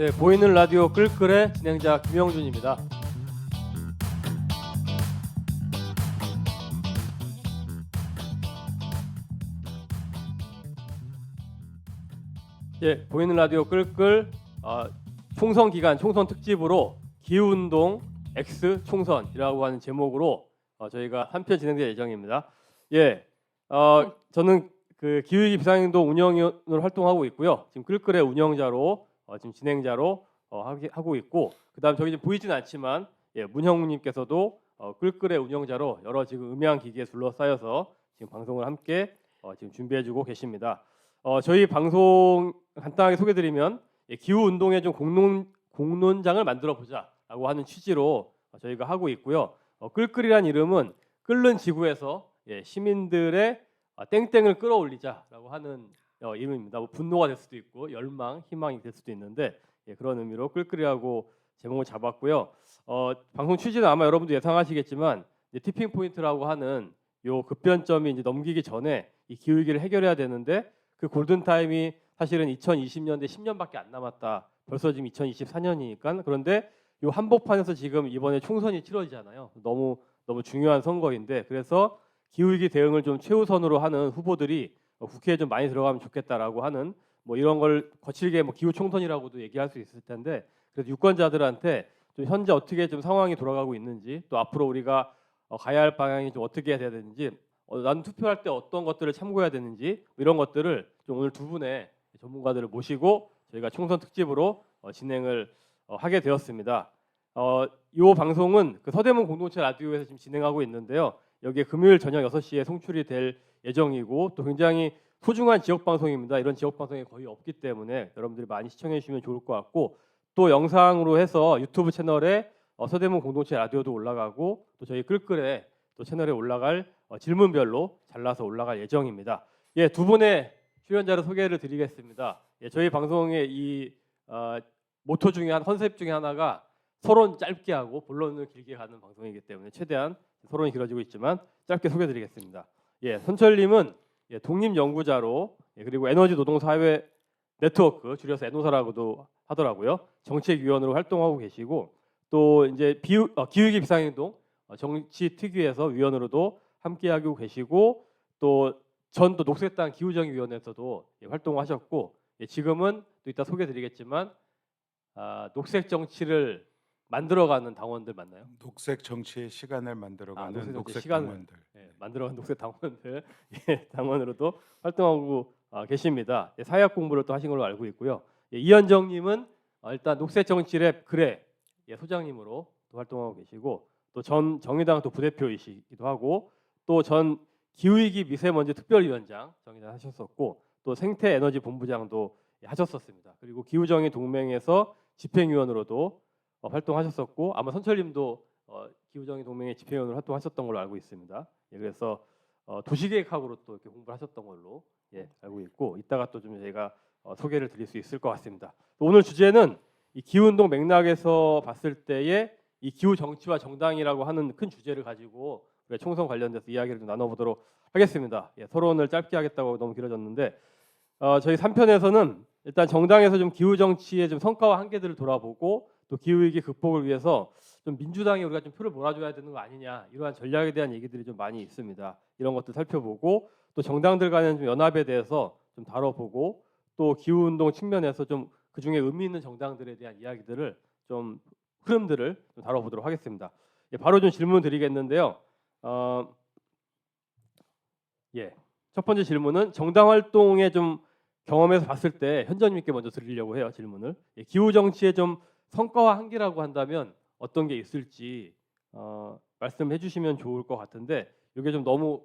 네, 보이는 라디오 끌끌의 진행자 김영준입니다. 예, 보이는 라디오 끌끌 총선 기간 총선 특집으로 기후운동 X 총선이라고 하는 제목으로 저희가 한 편 진행될 예정입니다. 예, 저는 그 기후위기 비상행동 운영위원으로 활동하고 있고요. 지금 끌끌의 운영자로 지금 진행자로 하고 있고, 그다음 저기 지금 보이진 않지만 문형님께서도 끌끌의 운영자로 여러 지금 음향 기기에 둘러싸여서 지금 방송을 함께 지금 준비해주고 계십니다. 저희 방송 간단하게 소개드리면 기후 운동의 좀 공론장을 만들어 보자라고 하는 취지로 저희가 하고 있고요. 끌끌이란 이름은 끓는 지구에서 시민들의 땡땡을 끌어올리자라고 하는 이름입니다. 뭐 분노가 될 수도 있고 열망, 희망이 될 수도 있는데 그런 의미로 끌끌이라고 제목을 잡았고요. 방송 취지는 아마 여러분도 예상하시겠지만 티핑 포인트라고 하는 요 급변점이 이제 넘기기 전에 이 기후 위기를 해결해야 되는데 그 골든 타임이 사실은 2020년대 10년밖에 안 남았다. 벌써 지금 2024년이니까. 그런데 요 한복판에서 지금 이번에 총선이 치러지잖아요. 너무 중요한 선거인데, 그래서 기후 위기 대응을 좀 최우선으로 하는 후보들이 국회에 좀 많이 들어가면 좋겠다라고 하는 뭐 이런 걸 거칠게 뭐 기후 총선이라고도 얘기할 수 있을 텐데, 그래서 유권자들한테 좀 현재 어떻게 좀 상황이 돌아가고 있는지, 또 앞으로 우리가 가야 할 방향이 좀 어떻게 해야 되는지, 난 투표할 때 어떤 것들을 참고해야 되는지 이런 것들을 좀 오늘 두 분의 전문가들을 모시고 저희가 총선 특집으로 진행을 하게 되었습니다. 이 방송은 그 서대문 공동체 라디오에서 지금 진행하고 있는데요. 여기에 금요일 저녁 6시에 송출이 될 예정이고, 또 굉장히 소중한 지역 방송입니다. 이런 지역 방송이 거의 없기 때문에 여러분들이 많이 시청해 주시면 좋을 것 같고, 또 영상으로 해서 유튜브 채널에 서대문 공동체 라디오도 올라가고, 또 저희 끌끌의 또 채널에 올라갈 질문별로 잘라서 올라갈 예정입니다. 예, 두 분의 출연자를 소개를 드리겠습니다. 저희 방송의 이 모토 중에 컨셉 중에 하나가 서론 짧게 하고 본론을 길게 가는 방송이기 때문에 최대한 서론이 길어지고 있지만 짧게 소개드리겠습니다. 선철님은 독립연구자로, 그리고 에너지 노동 사회 네트워크, 줄여서 에노사라고도 하더라고요. 정책위원으로 활동하고 계시고, 또 이제 기후위기 비상행동 정치 특위에서 위원으로도 함께하고 계시고, 또 녹색당 기후정의위원회에서도 활동하셨고, 지금은 또 이따 소개드리겠지만 녹색 정치를 만들어가는 당원들 맞나요? 녹색 정치의 시간을 만들어가는 녹색 시간을, 당원들. 만들어가는 녹색 당원들 당원으로도 활동하고 계십니다. 사회학 공부를 또 하신 걸로 알고 있고요. 이현정님은 일단 녹색 정치랩 그래 소장님으로 또 활동하고 계시고, 또 전 정의당 또 부대표이시기도 하고, 또 전 기후위기 미세먼지 특별위원장 정의당 하셨었고, 또 생태에너지 본부장도 하셨었습니다. 그리고 기후정의 동맹에서 집행위원으로도 활동하셨었고, 아마 선철님도 기후정의 동맹의 집행위원으로 활동하셨던 걸로 알고 있습니다. 그래서 도시계획학으로 또 이렇게 공부를 하셨던 걸로 알고 있고, 이따가 또 좀 저희가 소개를 드릴 수 있을 것 같습니다. 오늘 주제는 이 기후운동 맥락에서 봤을 때의 이 기후 정치와 정당이라고 하는 큰 주제를 가지고 총선 관련돼서 이야기를 좀 나눠보도록 하겠습니다. 토론을 짧게 하겠다고 너무 길어졌는데, 저희 3편에서는 일단 정당에서 좀 기후 정치의 좀 성과와 한계들을 돌아보고, 또 기후 위기 극복을 위해서 좀 민주당이 우리가 좀 표를 몰아줘야 되는 거 아니냐, 이러한 전략에 대한 얘기들이 좀 많이 있습니다. 이런 것들 살펴보고, 또 정당들 간의 좀 연합에 대해서 좀 다뤄보고, 또 기후 운동 측면에서 좀 그 중에 의미 있는 정당들에 대한 이야기들을 좀 흐름들을 좀 다뤄보도록 하겠습니다. 바로 좀 질문 드리겠는데요. 첫 번째 질문은 정당 활동의 좀 경험에서 봤을 때 현정님께 먼저 드리려고 해요. 질문을. 기후 정치의 좀 성과와 한계라고 한다면 어떤 게 있을지 말씀해 주시면 좋을 것 같은데, 이게 좀 너무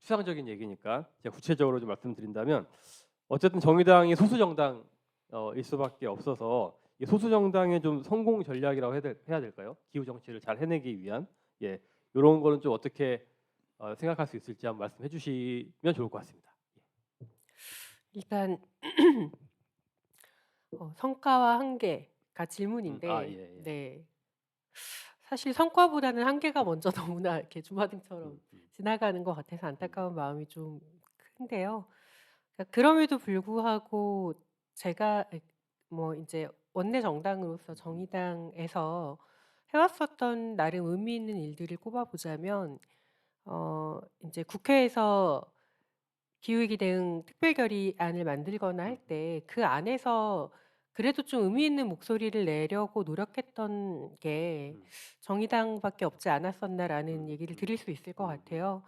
추상적인 얘기니까 제가 구체적으로 좀 말씀드린다면, 어쨌든 정의당이 소수 정당일 수밖에 없어서 이 소수 정당의 좀 성공 전략이라고 해야 될까요? 기후 정치를 잘 해내기 위한 이런 거는 좀 어떻게 생각할 수 있을지 한번 말씀해 주시면 좋을 것 같습니다. 일단 성과와 한계가 질문인데, 네. 사실 성과보다는 한계가 먼저 너무나 이렇게 주마등처럼 지나가는 것 같아서 안타까운 마음이 좀 큰데요. 그럼에도 불구하고 제가 뭐 이제 원내 정당으로서 정의당에서 해왔었던 나름 의미 있는 일들을 꼽아보자면 이제 국회에서 기후위기 대응 특별결의안을 만들거나 할 때 그 안에서 그래도 좀 의미 있는 목소리를 내려고 노력했던 게 정의당밖에 없지 않았었나라는 얘기를 드릴 수 있을 것 같아요.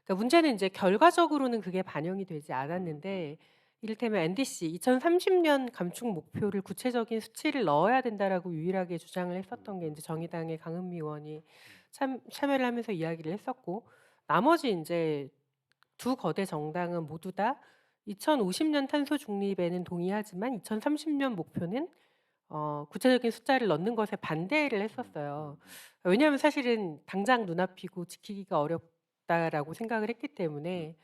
그러니까 문제는 이제 결과적으로는 그게 반영이 되지 않았는데 이를테면 NDC 2030년 감축 목표를 구체적인 수치를 넣어야 된다라고 유일하게 주장을 했었던 게 이제 정의당의 강은미 의원이 참여를 하면서 이야기를 했었고 나머지 이제 두 거대 정당은 모두 다 2050년 탄소 중립에는 동의하지만 2030년 목표는 구체적인 숫자를 넣는 것에 반대를 했었어요. 왜냐하면 사실은 당장 눈앞이고 지키기가 어렵다라고 생각을 했기 때문에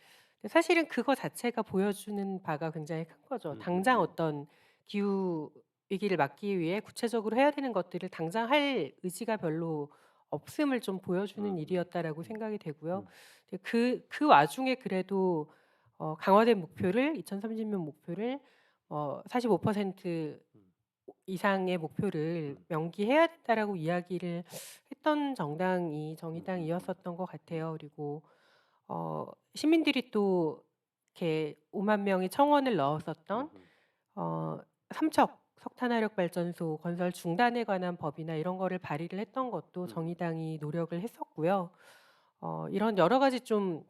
사실은 그거 자체가 보여주는 바가 굉장히 큰 거죠. 당장 어떤 기후 위기를 막기 위해 구체적으로 해야 되는 것들을 당장 할 의지가 별로 없음을 좀 보여주는 일이었다라고 생각이 되고요. 그 와중에 그래도 강화된 목표를 2030년 목표를 45% 이상의 목표를 명기해야 된다라고 이야기를 했던 정당이 정의당이었었던 것 같아요. 그리고 시민들이 또 이렇게 5만 명의 청원을 넣었었던 삼척 석탄화력 발전소 건설 중단에 관한 법이나 이런 거를 발의를 했던 것도 정의당이 노력을 했었고요. 이런 여러 가지 좀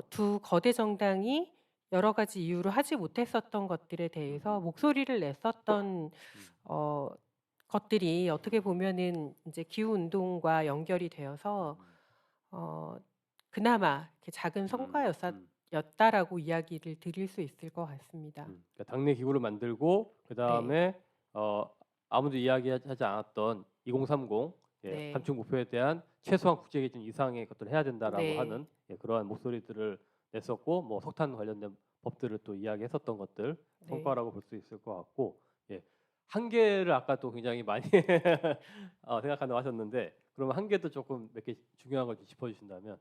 두 거대 정당이 여러 가지 이유로 하지 못했었던 것들에 대해서 목소리를 냈었던 것들이 어떻게 보면은 이제 기후 운동과 연결이 되어서 그나마 이렇게 작은 성과였다라고 이야기를 드릴 수 있을 것 같습니다. 그러니까 당내 기구를 만들고 그 다음에 아무도 이야기하지 않았던 2030 네. 감축 목표에 대한 최소한 국제 기준 이상의 것들을 해야 된다라고 네. 하는 그러한 목소리들을 냈었고 뭐 석탄 관련된 법들을 또 이야기했었던 것들 네. 성과라고 볼 수 있을 것 같고 한계를 아까 또 굉장히 많이 생각한다고 하셨는데 그러면 한계도 조금 몇 개 중요한 걸 좀 짚어주신다면.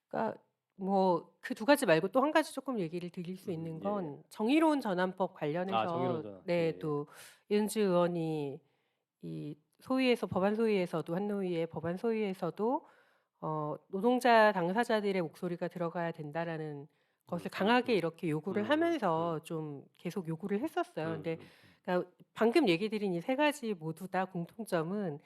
그러니까 뭐 그 두 가지 말고 또 한 가지 조금 얘기를 드릴 수 있는 건 정의로운 전환법 관련해서 정의로운 전환. 또 이은주 의원이 이 소위에서 법안 소위에서도 한노위의 법안 소위에서도 노동자 당사자들의 목소리가 들어가야 된다라는 것을 강하게 이렇게 요구를 하면서 좀 계속 요구를 했었어요. 근데 그러니까 방금 얘기 드린 이 세 가지 모두 다 공통점은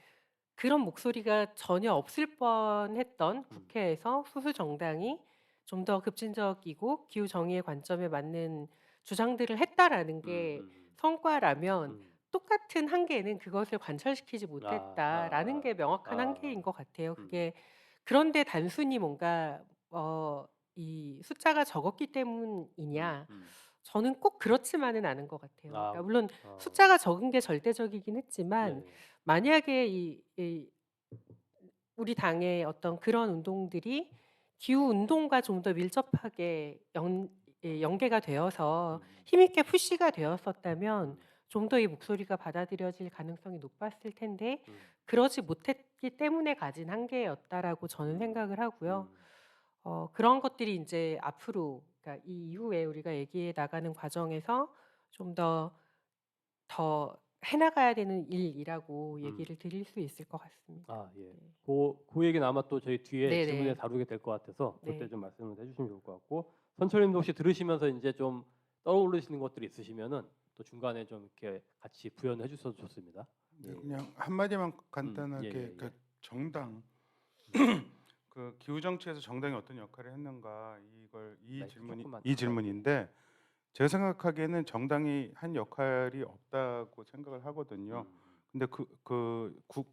그런 목소리가 전혀 없을 뻔했던 국회에서 소수 정당이 좀 더 급진적이고 기후 정의의 관점에 맞는 주장들을 했다라는 게 성과라면 똑같은 한계는 그것을 관철시키지 못했다라는 게 명확한 한계인 것 같아요. 그게 그런데 단순히 뭔가 이 숫자가 적었기 때문이냐? 저는 꼭 그렇지만은 않은 것 같아요. 그러니까 물론 숫자가 적은 게 절대적이긴 했지만 만약에 이 우리 당의 어떤 그런 운동들이 기후 운동과 좀 더 밀접하게 연계가 되어서 힘있게 푸시가 되었었다면 좀 더 이 목소리가 받아들여질 가능성이 높았을 텐데 그러지 못했기 때문에 가진 한계였다라고 저는 생각을 하고요. 그런 것들이 이제 앞으로 그러니까 이 이후에 우리가 얘기해 나가는 과정에서 좀 더 해나가야 되는 일이라고 얘기를 드릴 수 있을 것 같습니다. 예. 그 얘기는 아마 또 저희 뒤에 네네. 질문에 다루게 될 것 같아서 그때 네. 좀 말씀을 해주시면 좋을 것 같고 선철님도 혹시 들으시면서 이제 좀 떠오르시는 것들이 있으시면은 또 중간에 좀 이렇게 같이 부연해 주셔도 좋습니다. 네, 그냥 한 마디만 간단하게 예. 그 정당 그 기후 정치에서 정당이 어떤 역할을 했는가 이 질문인데 제가 생각하기에는 정당이 한 역할이 없다고 생각을 하거든요. 근데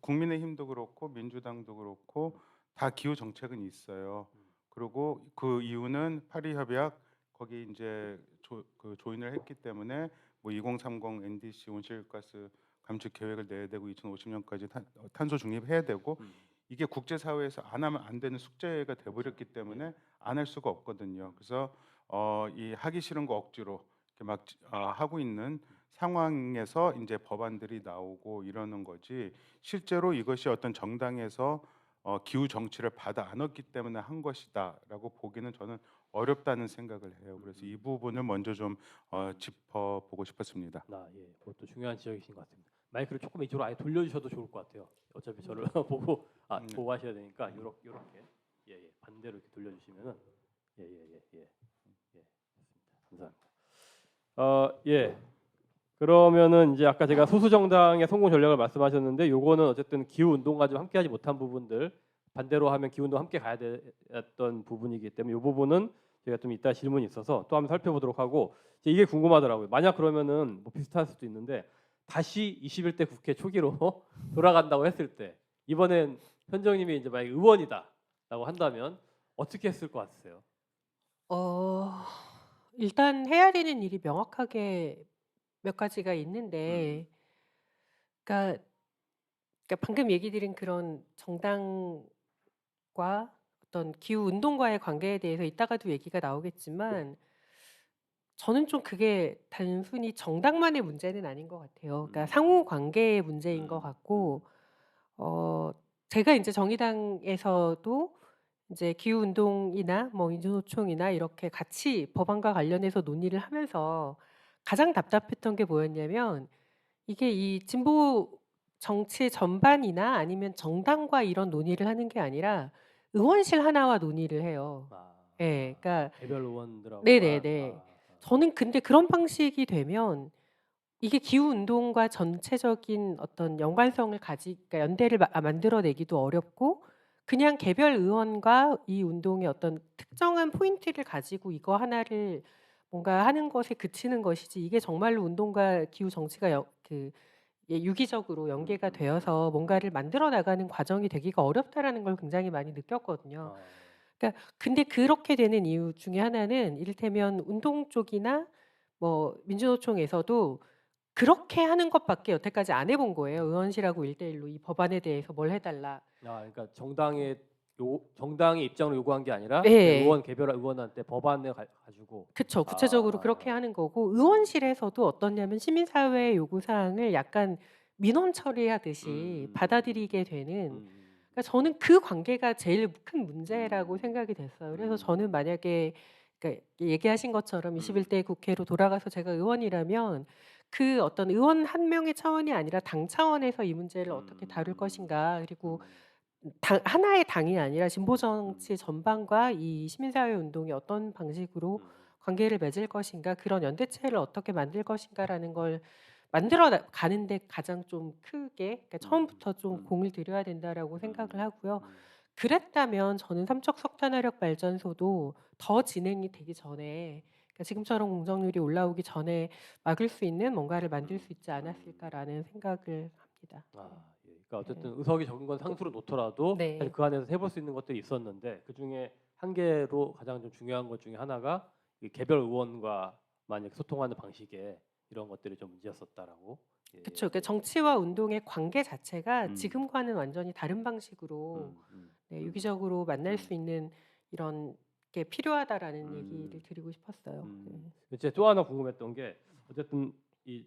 국민의힘도 그렇고 민주당도 그렇고 다 기후 정책은 있어요. 그리고 그 이유는 파리 협약 거기 이제 조인을 했기 때문에 뭐 2030 NDC 온실가스 감축 계획을 내야 되고 2050년까지 탄소 중립해야 되고 이게 국제사회에서 안 하면 안 되는 숙제가 돼버렸기 때문에 안 할 수가 없거든요. 그래서 이 하기 싫은 거 억지로 이렇게 막 하고 있는 상황에서 이제 법안들이 나오고 이러는 거지 실제로 이것이 어떤 정당에서 기후 정치를 받아 안았기 때문에 한 것이다라고 보기는 저는 어렵다는 생각을 해요. 그래서 이 부분을 먼저 좀 짚어보고 싶었습니다. 예, 그것도 중요한 지적이신 것 같습니다. 마이크를 조금 이쪽으로 아예 돌려주셔도 좋을 것 같아요. 어차피 저를 보고 보고 하셔야 되니까 요렇게 반대로 이렇게 돌려주시면은 좋습니다. 감사합니다. 그러면은 이제 아까 제가 소수 정당의 성공 전략을 말씀하셨는데 요거는 어쨌든 기후 운동과 좀 함께하지 못한 부분들, 반대로 하면 기후 운동 함께 가야 됐던 부분이기 때문에 이 부분은 제가 좀 이따 질문이 있어서 또 한번 살펴보도록 하고, 이게 궁금하더라고요. 만약 그러면은 뭐 비슷할 수도 있는데 다시 21대 국회 초기로 돌아간다고 했을 때, 이번엔 현정님이 이제 만약 의원이다라고 한다면 어떻게 했을 것 같으세요? 일단 해야 되는 일이 명확하게 몇 가지가 있는데, 그러니까 방금 얘기 드린 그런 정당과 어떤 기후 운동과의 관계에 대해서 이따가도 얘기가 나오겠지만, 저는 좀 그게 단순히 정당만의 문제는 아닌 것 같아요. 그러니까 상호 관계의 문제인 것 같고, 제가 이제 정의당에서도 이제 기후 운동이나 뭐 민주노총이나 이렇게 같이 법안과 관련해서 논의를 하면서 가장 답답했던 게 뭐였냐면, 이게 이 진보 정치 전반이나 아니면 정당과 이런 논의를 하는 게 아니라 의원실 하나와 논의를 해요. 예. 그러니까 개별 의원들하고 네네네. 저는 근데 그런 방식이 되면 이게 기후 운동과 전체적인 어떤 연관성을 그러니까 연대를 만들어내기도 어렵고, 그냥 개별 의원과 이 운동의 어떤 특정한 포인트를 가지고 이거 하나를 뭔가 하는 것에 그치는 것이지, 이게 정말로 운동과 기후 정치가 유기적으로 연계가 되어서 뭔가를 만들어 나가는 과정이 되기가 어렵다라는 걸 굉장히 많이 느꼈거든요. 그러니까 근데 그렇게 되는 이유 중에 하나는, 이를테면 운동 쪽이나 뭐 민주노총에서도 그렇게 하는 것밖에 여태까지 안 해본 거예요. 의원실하고 1대1로 이 법안에 대해서 뭘 해달라. 그러니까 정당의 입장으로 요구한 게 아니라 네. 의원 개별 의원한테 법안을 가지고. 그쵸. 구체적으로 그렇게 하는 거고, 의원실에서도 어떠냐면 시민사회의 요구사항을 약간 민원 처리하듯이 받아들이게 되는, 그러니까 저는 그 관계가 제일 큰 문제라고 생각이 됐어요. 그래서 저는 만약에 그러니까 얘기하신 것처럼 21대 국회로 돌아가서 제가 의원이라면 그 어떤 의원 한 명의 차원이 아니라 당 차원에서 이 문제를 어떻게 다룰 것인가, 그리고 하나의 당이 아니라 진보 정치 전반과 이 시민사회 운동이 어떤 방식으로 관계를 맺을 것인가, 그런 연대체를 어떻게 만들 것인가라는 걸 만들어 가는데 가장 좀 크게, 그러니까 처음부터 좀 공을 들여야 된다라고 생각을 하고요. 그랬다면 저는 삼척 석탄화력 발전소도 더 진행이 되기 전에, 그러니까 지금처럼 공정률이 올라오기 전에 막을 수 있는 뭔가를 만들 수 있지 않았을까라는 생각을 합니다. 그러니까 어쨌든 의석이 적은 건 상수로 놓더라도 네. 사실 그 안에서 해볼 수 있는 것들이 있었는데, 그 중에 한 개로 가장 좀 중요한 것 중에 하나가 이 개별 의원과 만약 소통하는 방식에 이런 것들이 좀 문제였었다라고. 그렇죠. 그러니까 정치와 운동의 관계 자체가 지금과는 완전히 다른 방식으로 유기적으로 만날 수 있는 이런 게 필요하다라는 얘기를 드리고 싶었어요. 제가 또 하나 궁금했던 게, 어쨌든 이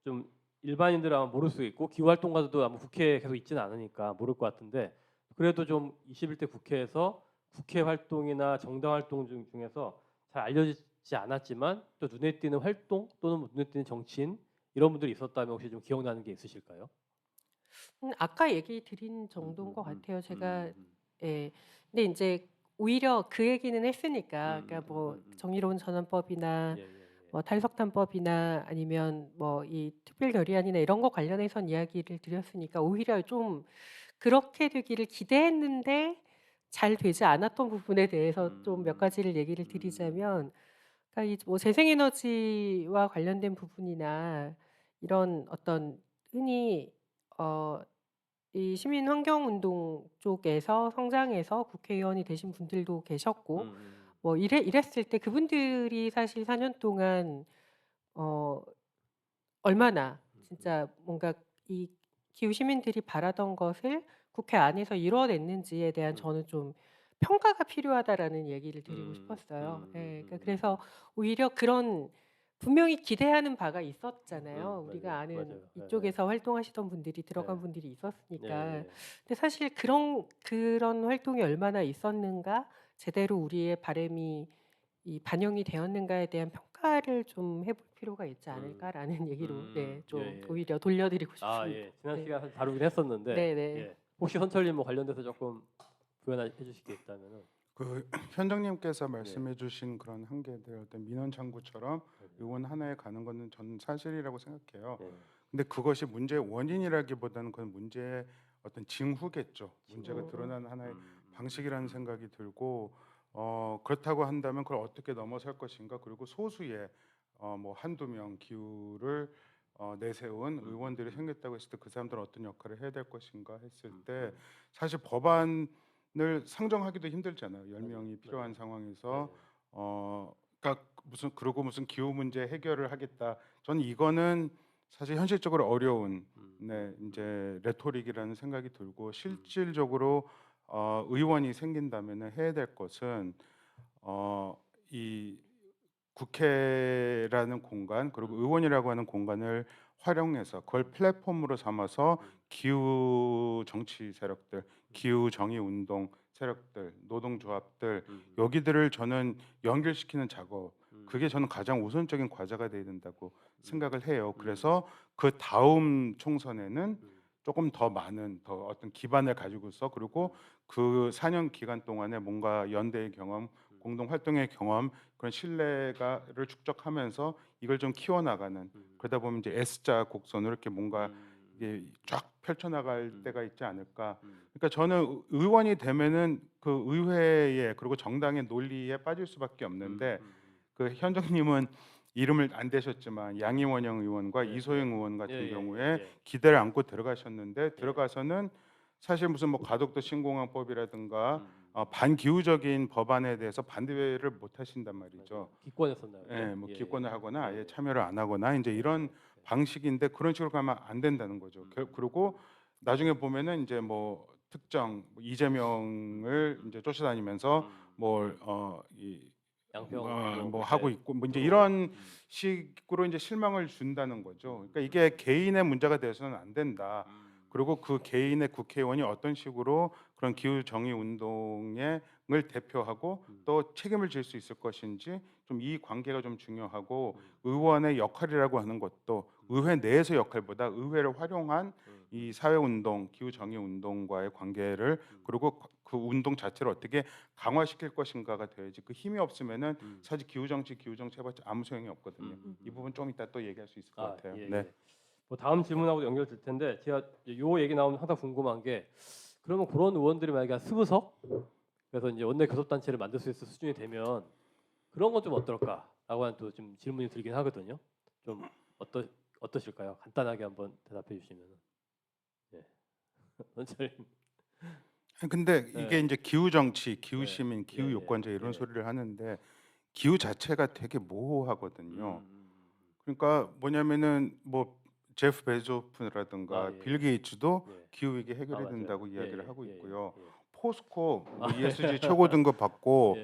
좀 일반인들은 아마 모를 수 있고 기후 활동가들도 아마 국회에 계속 있지는 않으니까 모를 것 같은데, 그래도 좀 21대 국회에서 국회 활동이나 정당 활동 중에서 잘 알려지지 않았지만 또 눈에 띄는 활동 또는 눈에 띄는 정치인 이런 분들이 있었다면 혹시 좀 기억나는 게 있으실까요? 아까 얘기 드린 정도인 것 같아요. 제가 예. 근데 이제 오히려 그 얘기는 했으니까, 그러니까 뭐 정의로운 전환법이나 뭐 탈석탄법이나 아니면 뭐 이 특별 결의안이나 이런 거 관련해선 이야기를 드렸으니까, 오히려 좀 그렇게 되기를 기대했는데 잘 되지 않았던 부분에 대해서 좀 몇 가지를 얘기를 드리자면, 그러니까 이 뭐 재생에너지와 관련된 부분이나 이런 어떤 흔히 이 시민환경운동 쪽에서 성장해서 국회의원이 되신 분들도 계셨고, 뭐 이랬을 때 그분들이 사실 4년 동안 어 얼마나 진짜 뭔가 이 기후 시민들이 바라던 것을 국회 안에서 이뤄냈는지에 대한 저는 좀 평가가 필요하다라는 얘기를 드리고 싶었어요. 예. 그러니까 그래서 오히려 그런 분명히 기대하는 바가 있었잖아요. 우리가 맞아요. 아는 맞아요. 예, 이쪽에서 활동하시던 분들이 들어간 네. 분들이 예, 있었으니까. 예. 근데 사실 그런 활동이 얼마나 있었는가, 제대로 우리의 바람이 반영이 되었는가에 대한 평가를 좀 해볼 필요가 있지 않을까라는 얘기로 네, 예, 좀 예. 오히려 돌려드리고 아, 싶습니다. 예. 지난 네. 시간에 다루긴 했었는데, 네네. 예. 혹시 선철님 뭐 관련돼서 조금 부연해 주실 게 있다면은. 그 현정님께서 네. 말씀해주신 그런 한계들 어떤 민원 창구처럼 의원 하나에 가는 거는 저는 사실이라고 생각해요. 예. 근데 그것이 문제의 원인이라기보다는 그건 문제의 어떤 징후겠죠. 문제가 드러난 하나의 방식이라는 생각이 들고 그렇다고 한다면 그걸 어떻게 넘어설 것인가, 그리고 소수의 뭐 한두 명 기후를 내세운 의원들이 생겼다고 했을 때 그 사람들은 어떤 역할을 해야 될 것인가 했을 때 사실 법안을 상정하기도 힘들잖아요. 10명이 필요한 상황에서 그러니까 무슨 기후 문제 해결을 하겠다. 저는 이거는 사실 현실적으로 어려운 네, 이제 레토릭이라는 생각이 들고, 실질적으로 의원이 생긴다면 해야 될 것은 이 국회라는 공간, 그리고 의원이라고 하는 공간을 활용해서 그걸 플랫폼으로 삼아서 기후 정치 세력들, 기후 정의 운동 세력들, 노동조합들, 여기들을 저는 연결시키는 작업, 그게 저는 가장 우선적인 과제가 돼야 된다고 생각을 해요. 그래서 그 다음 총선에는 조금 더 많은 더 어떤 기반을 가지고서, 그리고 그 4년 기간 동안에 뭔가 연대의 경험, 공동 활동의 경험, 그런 신뢰가를 축적하면서 이걸 좀 키워나가는, 그러다 보면 이제 S자 곡선으로 이렇게 뭔가 이게 쫙 펼쳐나갈 때가 있지 않을까. 그러니까 저는 의원이 되면은 그 의회에 그리고 정당의 논리에 빠질 수밖에 없는데, 그 현정님은 이름을 안 대셨지만 양이원영 의원과 예, 이소영 의원 같은 예, 예, 경우에 예. 기대를 안고 들어가셨는데, 들어가서는 사실 무슨 뭐 가덕도 신공항법이라든가 반기후적인 법안에 대해서 반대를 못 하신단 말이죠. 기권했었나요? 예, 뭐 예, 기권을 하거나 아예 예. 참여를 안 하거나 이제 이런 방식인데, 그런 식으로 가면 안 된다는 거죠. 그리고 나중에 보면은 이제 뭐 특정 뭐 이재명을 이제 쫓아다니면서 뭘이 양평 뭐 하고 있고 뭐 이제 이런 식으로 이제 실망을 준다는 거죠. 그러니까 이게 개인의 문제가 돼서는 안 된다. 그리고 그 개인의 국회의원이 어떤 식으로 그런 기후 정의 운동을 대표하고 또 책임을 질 수 있을 것인지, 좀 이 관계가 좀 중요하고, 의원의 역할이라고 하는 것도 의회 내에서 역할보다 의회를 활용한 이 사회 운동, 기후 정의 운동과의 관계를, 그리고 그 운동 자체를 어떻게 강화시킬 것인가가 돼야지. 그 힘이 없으면은 사실 기후 정치 해봤자 아무 소용이 없거든요. 이 부분 좀 이따 또 얘기할 수 있을 것 같아요. 예, 네. 예. 뭐 다음 질문하고 연결될 텐데 제가 요 얘기 나오면 항상 궁금한 게, 그러면 그런 의원들이 만약에 한 20석 그래서 이제 원내 교섭단체를 만들 수 있을 수준이 되면 그런 건 좀 어떨까라고 하는 또 좀 질문이 들긴 하거든요. 좀 어떠실까요? 간단하게 한번 대답해 주시면은. 예. 선생님. 근데 이게 네. 이제 기후 정치, 기후 네. 시민, 기후 예, 예, 유권자 이런 예. 소리를 하는데, 기후 자체가 되게 모호하거든요. 음. 그러니까 뭐냐면은 뭐 제프 베조프라든가 아, 예, 빌 게이츠도 예. 기후 위기 해결이 맞아요. 된다고 예, 이야기를 예, 하고 예, 있고요. 예. 포스코 뭐 아, ESG 최고 등급 받고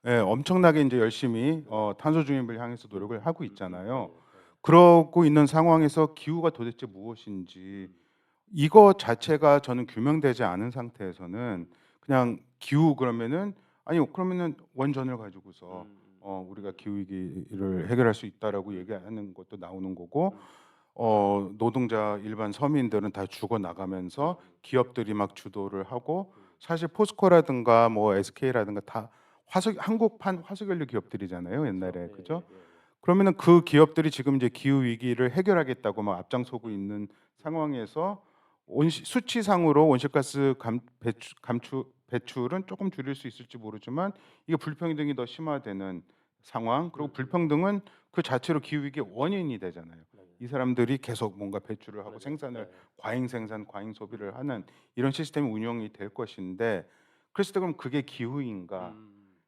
예. 엄청나게 이제 열심히 탄소 중립을 향해서 노력을 하고 있잖아요. 예, 그러고 있는 상황에서 기후가 도대체 무엇인지, 이거 자체가 저는 규명되지 않은 상태에서는 그냥 기후 그러면은, 아니 그러면은 원전을 가지고서 우리가 기후 위기를 해결할 수 있다라고 얘기하는 것도 나오는 거고, 노동자 일반 서민들은 다 죽어 나가면서 기업들이 막 주도를 하고, 사실 포스코라든가 뭐 SK라든가 다 한국판 화석연료 기업들이잖아요, 옛날에. 그죠? 그러면은 그 기업들이 지금 이제 기후 위기를 해결하겠다고 막 앞장서고 있는 상황에서 수치상으로 온실가스 배출은 조금 줄일 수 있을지 모르지만, 이게 불평등이 더 심화되는 상황, 그리고 불평등은 그 자체로 기후 위기의 원인이 되잖아요. 이 사람들이 계속 뭔가 배출을 하고 생산을 과잉 생산, 과잉 소비를 하는 이런 시스템이 운영이 될 것인데, 그랬을 때 그럼 그게 기후인가?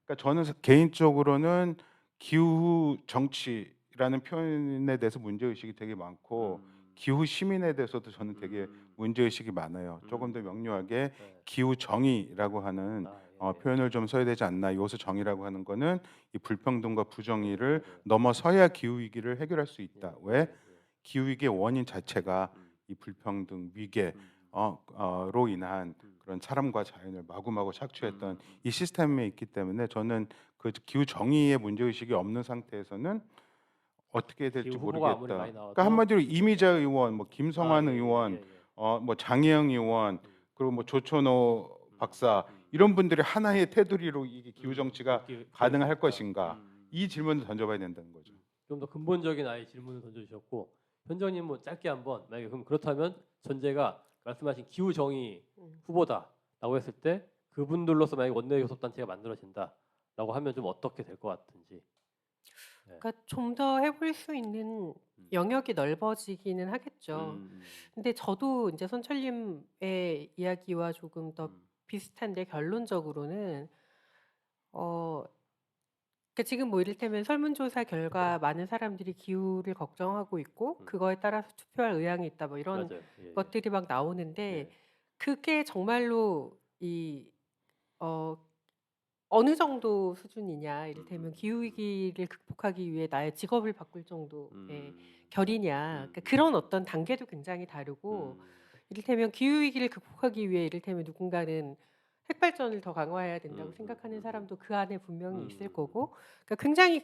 그러니까 저는 개인적으로는 기후 정치라는 표현에 대해서 문제 의식이 되게 많고, 기후 시민에 대해서도 저는 되게 문제 의식이 많아요. 조금 더 명료하게 기후 정의라고 하는 표현을 좀 써야 되지 않나. 여기서 정의라고 하는 거는 이 불평등과 부정의를 맞아요. 넘어서야 기후 위기를 해결할 수 있다. 예, 왜? 예, 기후 위기의 원인 자체가 음, 이 불평등, 위계 음, 로 인한 음, 그런 사람과 자연을 마구마구 착취했던 음, 이 시스템에 있기 때문에 저는 그 기후 정의의 문제 의식이 없는 상태에서는 어떻게 기후 될지 후보가 아무리 모르겠다. 많이 그러니까 나와도 한마디로 이미자 의원, 뭐 김성환 예, 예, 의원, 예, 예. 뭐 장혜영 의원, 그리고 뭐 조천호 박사 음, 이런 분들이 하나의 테두리로 이게 기후 정치가 기회할 수 가능할 있다. 것인가? 이 질문을 던져봐야 된다는 거죠. 좀 더 근본적인 아예 질문을 던져주셨고 현정님 뭐 짧게 한번 만약에 그럼 그렇다면 전제가 말씀하신 기후 정의 음. 후보다라고 했을 때 그분들로서 만약에 원내 교섭단체가 만들어진다라고 하면 좀 어떻게 될 것 같은지. 그러니까 좀 더 해볼 수 있는 음. 영역이 넓어지기는 하겠죠. 음, 근데 저도 이제 선철님의 이야기와 조금 더 음, 비슷한데 결론적으로는 어 그러니까 지금 뭐 이를테면 설문조사 결과 많은 사람들이 기후를 걱정하고 있고 그거에 따라서 투표할 의향이 있다 뭐 이런 맞아요. 예, 예. 것들이 막 나오는데 예. 그게 정말로 이 어 어느 정도 수준이냐 이를테면 기후 위기를 극복하기 위해 나의 직업을 바꿀 정도의 결이냐 그러니까 그런 어떤 단계도 굉장히 다르고 이를테면 기후 위기를 극복하기 위해 이를테면 누군가는 핵발전을 더 강화해야 된다고 생각하는 사람도 그 안에 분명히 있을 거고 그러니까 굉장히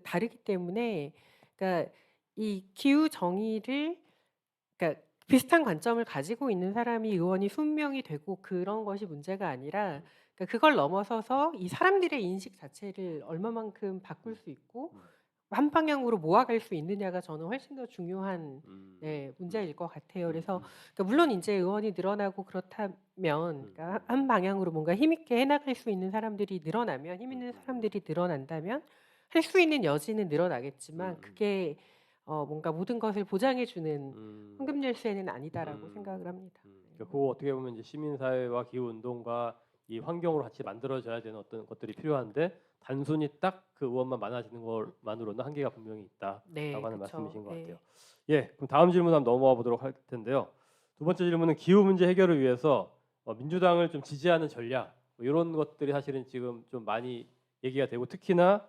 다르기 때문에 그러니까 이 기후 정의를 그러니까 비슷한 관점을 가지고 있는 사람이 의원이 20명이 되고 그런 것이 문제가 아니라 그러니까 그걸 넘어서서 이 사람들의 인식 자체를 얼마만큼 바꿀 수 있고 한 방향으로 모아갈 수 있느냐가 저는 훨씬 더 중요한 문제일 것 같아요. 그래서 그러니까 물론 이제 의원이 늘어나고 그렇다면 그러니까 한 방향으로 뭔가 힘있게 해나갈 수 있는 사람들이 늘어나면 힘 있는 사람들이 늘어난다면 할 수 있는 여지는 늘어나겠지만 그게 뭔가 모든 것을 보장해 주는 황금 열쇠는 아니다라고 생각을 합니다. 그러니까 그거 어떻게 보면 이제 시민사회와 기후 운동과 이 환경으로 같이 만들어져야 되는 어떤 것들이 필요한데 단순히 딱 그 의원만 많아지는 것만으로는 한계가 분명히 있다라고 네, 하는 그렇죠. 말씀이신 것 같아요. 예. 예, 그럼 다음 질문 한번 넘어가 보도록 할 텐데요. 두 번째 질문은 기후 문제 해결을 위해서 민주당을 좀 지지하는 전략 뭐 이런 것들이 사실은 지금 좀 많이 얘기가 되고 특히나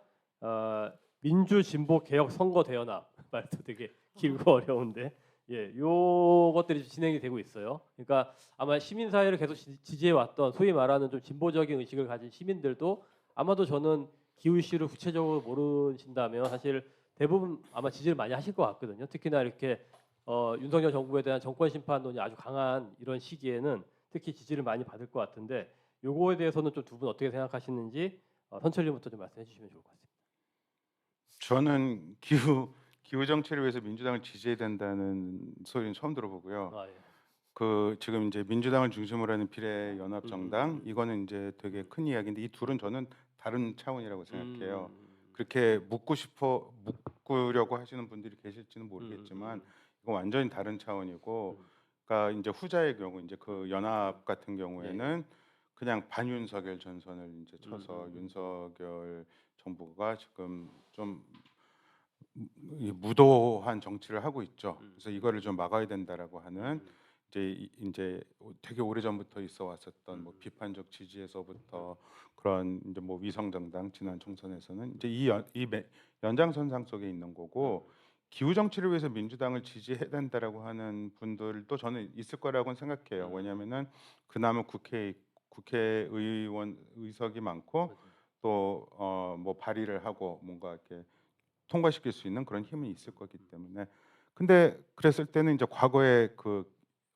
민주 진보 개혁 선거 대연합 말도 되게 길고 어려운데 예, 요것들이 진행이 되고 있어요. 그러니까 아마 시민사회를 계속 지지해 왔던 소위 말하는 좀 진보적인 의식을 가진 시민들도 아마도 저는 기후 이슈를 구체적으로 모르신다면 사실 대부분 아마 지지를 많이 하실 것 같거든요. 특히나 이렇게 윤석열 정부에 대한 정권 심판론이 아주 강한 이런 시기에는 특히 지지를 많이 받을 것 같은데 요거에 대해서는 좀 두 분 어떻게 생각하시는지 선철님부터 좀 말씀해 주시면 좋을 것 같습니다. 저는 기후 정치를 위해서 민주당을 지지해야 된다는 소리는 처음 들어보고요. 아, 예. 그 지금 이제 민주당을 중심으로 하는 비례연합정당 이거는 이제 되게 큰 이야기인데 이 둘은 저는 다른 차원이라고 생각해요. 그렇게 묶으려고 하시는 분들이 계실지는 모르겠지만 이건 완전히 다른 차원이고, 그러니까 이제 후자의 경우 이제 그 연합 같은 경우에는 그냥 반윤석열 전선을 이제 쳐서 윤석열 정부가 지금 좀 무도한 정치를 하고 있죠. 그래서 이거를 좀 막아야 된다라고 하는 이제 되게 오래 전부터 있어 왔었던 뭐 비판적 지지에서부터 그런 이제 뭐 위성 정당 지난 총선에서는 이제 이 연장선상 속에 있는 거고, 기후 정치를 위해서 민주당을 지지해야 된다라고 하는 분들도 저는 있을 거라고는 생각해요. 왜냐하면은 그나마 국회의원 의석이 많고 또 뭐 발의를 하고 뭔가 이렇게 통과시킬 수 있는 그런 힘은 있을 거기 때문에. 근데 그랬을 때는 이제 과거에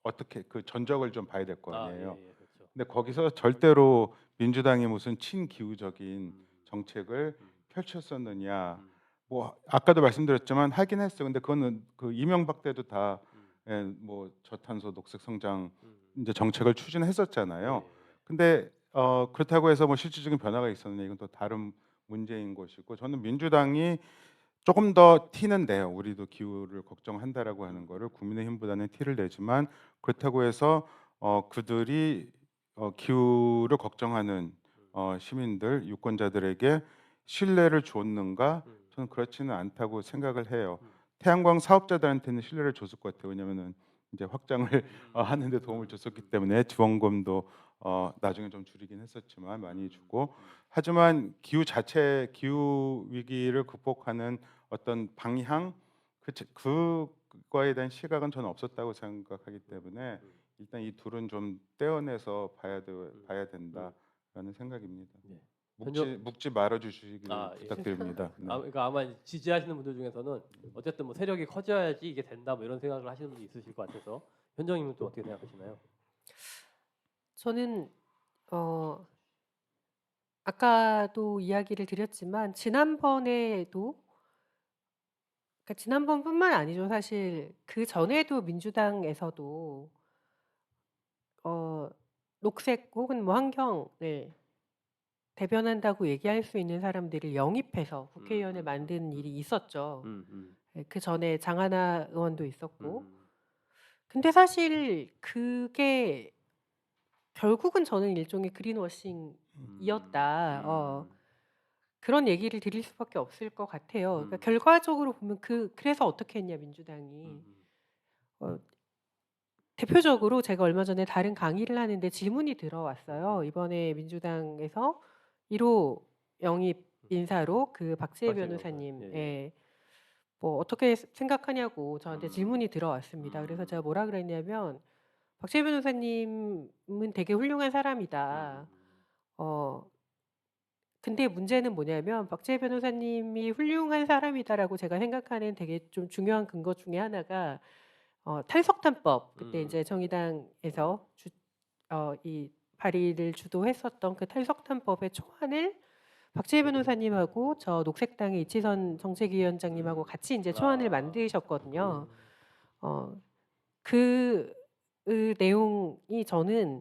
어떻게 그 전적을 좀 봐야 될 거 아니에요. 그렇죠. 근데 거기서 절대로 민주당이 무슨 친기후적인 정책을 펼쳤었느냐. 뭐 아까도 말씀드렸지만 하긴 했어요. 근데 그거는 그 이명박 때도 다 뭐 저탄소 녹색 성장 이제 정책을 추진했었잖아요. 근데 그렇다고 해서 뭐 실질적인 변화가 있었느냐, 이건 또 다른 문제인 것이고, 저는 민주당이 조금 더 티는 내요. 우리도 기후를 걱정한다라고 하는 거를 국민의힘보다는 티를 내지만, 그렇다고 해서 그들이 기후를 걱정하는 시민들, 유권자들에게 신뢰를 줬는가? 저는 그렇지는 않다고 생각을 해요. 태양광 사업자들한테는 신뢰를 줬을 것 같아요. 왜냐하면은 이제 확장을 하는데 도움을 줬었기 때문에 지원금도 나중에 좀 줄이긴 했었지만 많이 주고, 하지만 기후 위기를 극복하는 어떤 방향 그거에 대한 시각은 저는 없었다고 생각하기 때문에 일단 이 둘은 좀 떼어내서 봐야 된다라는 생각입니다. 예. 묵지 말아 주시길 아, 예. 부탁드립니다. 네. 그러니까 아마 지지하시는 분들 중에서는 어쨌든 뭐 세력이 커져야지 이게 된다 뭐 이런 생각을 하시는 분도 있으실 것 같아서 현정님은 또 어떻게 생각하시나요? 저는 아까도 이야기를 드렸지만 지난번에도 그러니까 지난번뿐만 아니죠. 사실 그 전에도 민주당에서도 녹색 혹은 뭐 환경을 대변한다고 얘기할 수 있는 사람들을 영입해서 국회의원을 만든 일이 있었죠. 예, 그 전에 장하나 의원도 있었고. 근데 사실 그게 결국은 저는 일종의 그린워싱이었다. 그런 얘기를 드릴 수밖에 없을 것 같아요. 그러니까 결과적으로 보면 그래서 어떻게 했냐 민주당이. 대표적으로 제가 얼마 전에 다른 강의를 하는데 질문이 들어왔어요. 이번에 민주당에서 1호 영입 인사로 그 박지혜 박지혜 변호사님, 변호사. 예, 뭐 어떻게 생각하냐고 저한테 질문이 들어왔습니다. 그래서 제가 뭐라 그랬냐면 박지혜 변호사님은 되게 훌륭한 사람이다. 근데 문제는 뭐냐면 박지혜 변호사님이 훌륭한 사람이다라고 제가 생각하는 되게 좀 중요한 근거 중에 하나가 탈석탄법 그때 이제 정의당에서 이 발의를 주도했었던 그 탈석탄법의 초안을 박지혜 변호사님하고 저 녹색당의 이치선 정책위원장님하고 같이 이제 초안을 만드셨거든요. 그 내용이 저는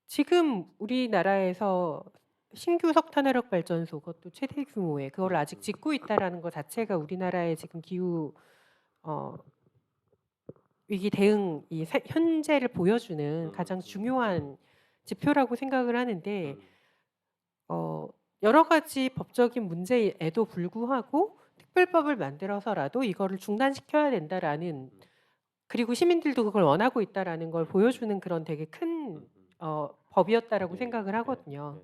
지금 우리나라에서 신규 석탄화력 발전소 그것도 최대 규모의 그걸 아직 짓고 있다라는 것 자체가 우리나라의 지금 기후 위기 대응 현재를 보여주는 가장 중요한 지표라고 생각을 하는데 여러 가지 법적인 문제에도 불구하고 특별법을 만들어서라도 이거를 중단시켜야 된다라는 그리고 시민들도 그걸 원하고 있다라는 걸 보여주는 그런 되게 큰 법이었다라고 생각을 하거든요.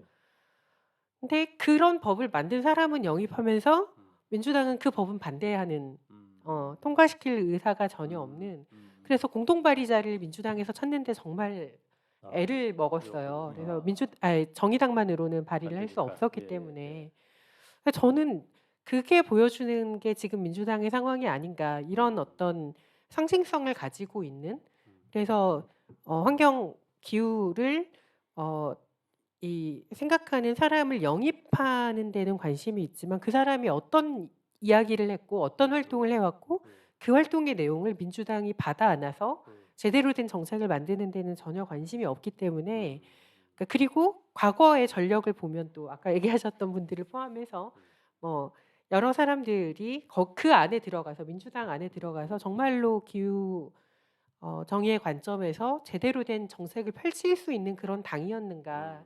근데 그런 법을 만든 사람은 영입하면서 민주당은 그 법은 반대하는 통과시킬 의사가 전혀 없는 그래서 공동 발의자를 민주당에서 찾는데 정말 애를 먹었어요. 그래서 정의당만으로는 발의를 할 수 안 되니까. 없었기 예, 때문에 저는 그게 보여주는 게 지금 민주당의 상황이 아닌가 이런 어떤 상징성을 가지고 있는 그래서 환경 기후를 이 생각하는 사람을 영입하는 데는 관심이 있지만 그 사람이 어떤 이야기를 했고 어떤 활동을 해왔고 그 활동의 내용을 민주당이 받아 안아서 제대로 된 정책을 만드는 데는 전혀 관심이 없기 때문에 그러니까 그리고 과거의 전력을 보면 또 아까 얘기하셨던 분들을 포함해서 뭐 여러 사람들이 그 안에 들어가서 민주당 안에 들어가서 정말로 기후 정의의 관점에서 제대로 된 정책을 펼칠 수 있는 그런 당이었는가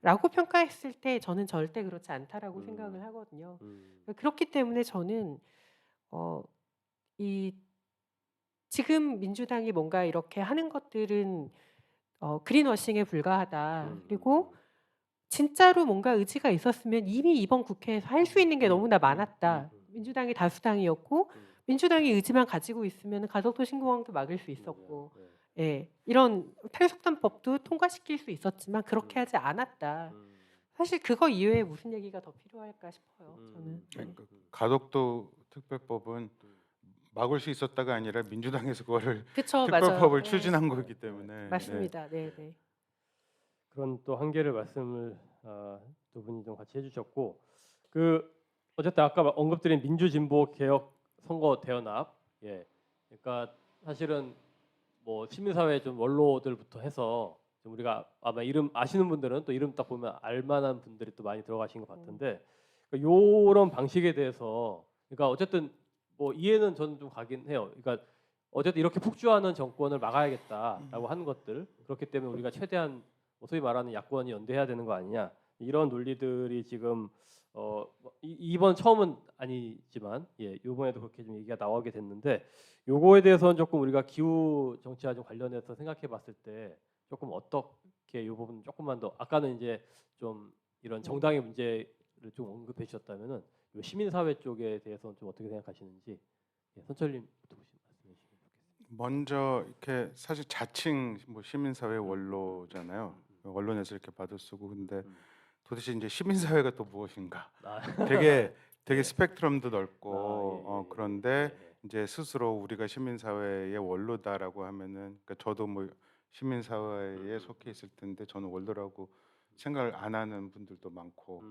라고 평가했을 때 저는 절대 그렇지 않다라고 생각을 하거든요. 그렇기 때문에 저는 이 지금 민주당이 뭔가 이렇게 하는 것들은 그린워싱에 불과하다. 그리고 진짜로 뭔가 의지가 있었으면 이미 이번 국회에서 할 수 있는 게 너무나 많았다. 민주당이 다수당이었고 민주당이 의지만 가지고 있으면 가덕도 신공항도 막을 수 있었고 예, 이런 탈석탄법도 통과시킬 수 있었지만 그렇게 하지 않았다. 사실 그거 이외에 무슨 얘기가 더 필요할까 싶어요. 저는. 그러니까 가덕도 특별법은 막을 수 있었다가 아니라 민주당에서 그거를 그쵸, 특별법을 맞아요. 추진한 거기 때문에 맞습니다. 네, 네. 그런 또 한계를 말씀을 두 분이 좀 같이 해주셨고 그 어쨌든 아까 언급드린 민주진보 개혁 선거 대연합 그러니까 사실은 뭐 시민사회 좀 원로들부터 해서 좀 우리가 아마 이름 아시는 분들은 또 이름 딱 보면 알만한 분들이 또 많이 들어가신 것 같은데 그러니까 요런 방식에 대해서 그러니까 어쨌든 뭐 이해는 저는 좀 가긴 해요. 그러니까 어쨌든 이렇게 폭주하는 정권을 막아야겠다라고 하는 것들 그렇기 때문에 우리가 최대한 소위 말하는 야권이 연대해야 되는 거 아니냐 이런 논리들이 지금 이번 처음은 아니지만 이번에도 그렇게 좀 얘기가 나오게 됐는데 요거에 대해서는 조금 우리가 기후 정치와 좀 관련해서 생각해봤을 때 조금 이 부분 조금만 더 아까는 이제 좀 이런 정당의 문제를 좀 언급해 주셨다면은 요 시민사회 쪽에 대해서는 좀 어떻게 생각하시는지 선철님부터 말씀해 주시면 좋겠습니다. 먼저 이렇게 사실 자칭 뭐 시민사회 원로잖아요. 언론에서 이렇게 받아 쓰고 근데 도대체 이제 시민사회가 또 무엇인가? 아, 되게 네. 스펙트럼도 넓고 아, 예, 예, 예. 그런데 예, 예. 이제 스스로 우리가 시민사회의 원로다라고 하면은 그러니까 저도 뭐 시민사회에 속해 있을 텐데 저는 원로라고 생각을 안 하는 분들도 많고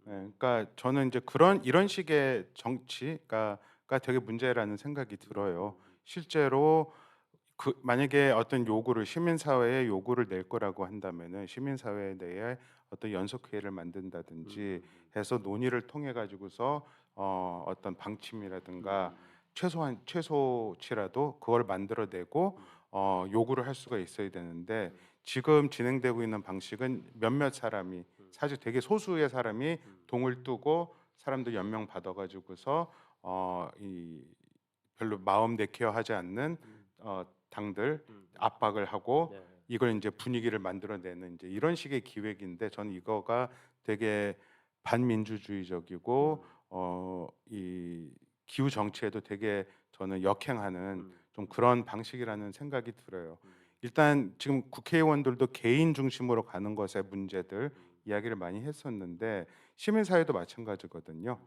예, 그러니까 저는 이제 이런 식의 정치가 되게 문제라는 생각이 들어요. 실제로 만약에 어떤 요구를 시민사회에 요구를 낼 거라고 한다면은 시민사회 내에 어떤 연석회의를 만든다든지 해서 논의를 통해 가지고서 어떤 방침이라든가 최소한 최소치라도 그걸 만들어내고 요구를 할 수가 있어야 되는데 지금 진행되고 있는 방식은 몇몇 사람이 사실 되게 소수의 사람이 동을 뜨고 사람들 연명 받아가지고서 이 별로 마음 내켜 하지 않는 당들 압박을 하고 네. 이걸 이제 분위기를 만들어내는 이제 이런 식의 기획인데 저는 이거가 되게 반민주주의적이고 이 기후 정치에도 되게 저는 역행하는 좀 그런 방식이라는 생각이 들어요. 일단 지금 국회의원들도 개인 중심으로 가는 것의 문제들 이야기를 많이 했었는데 시민사회도 마찬가지거든요.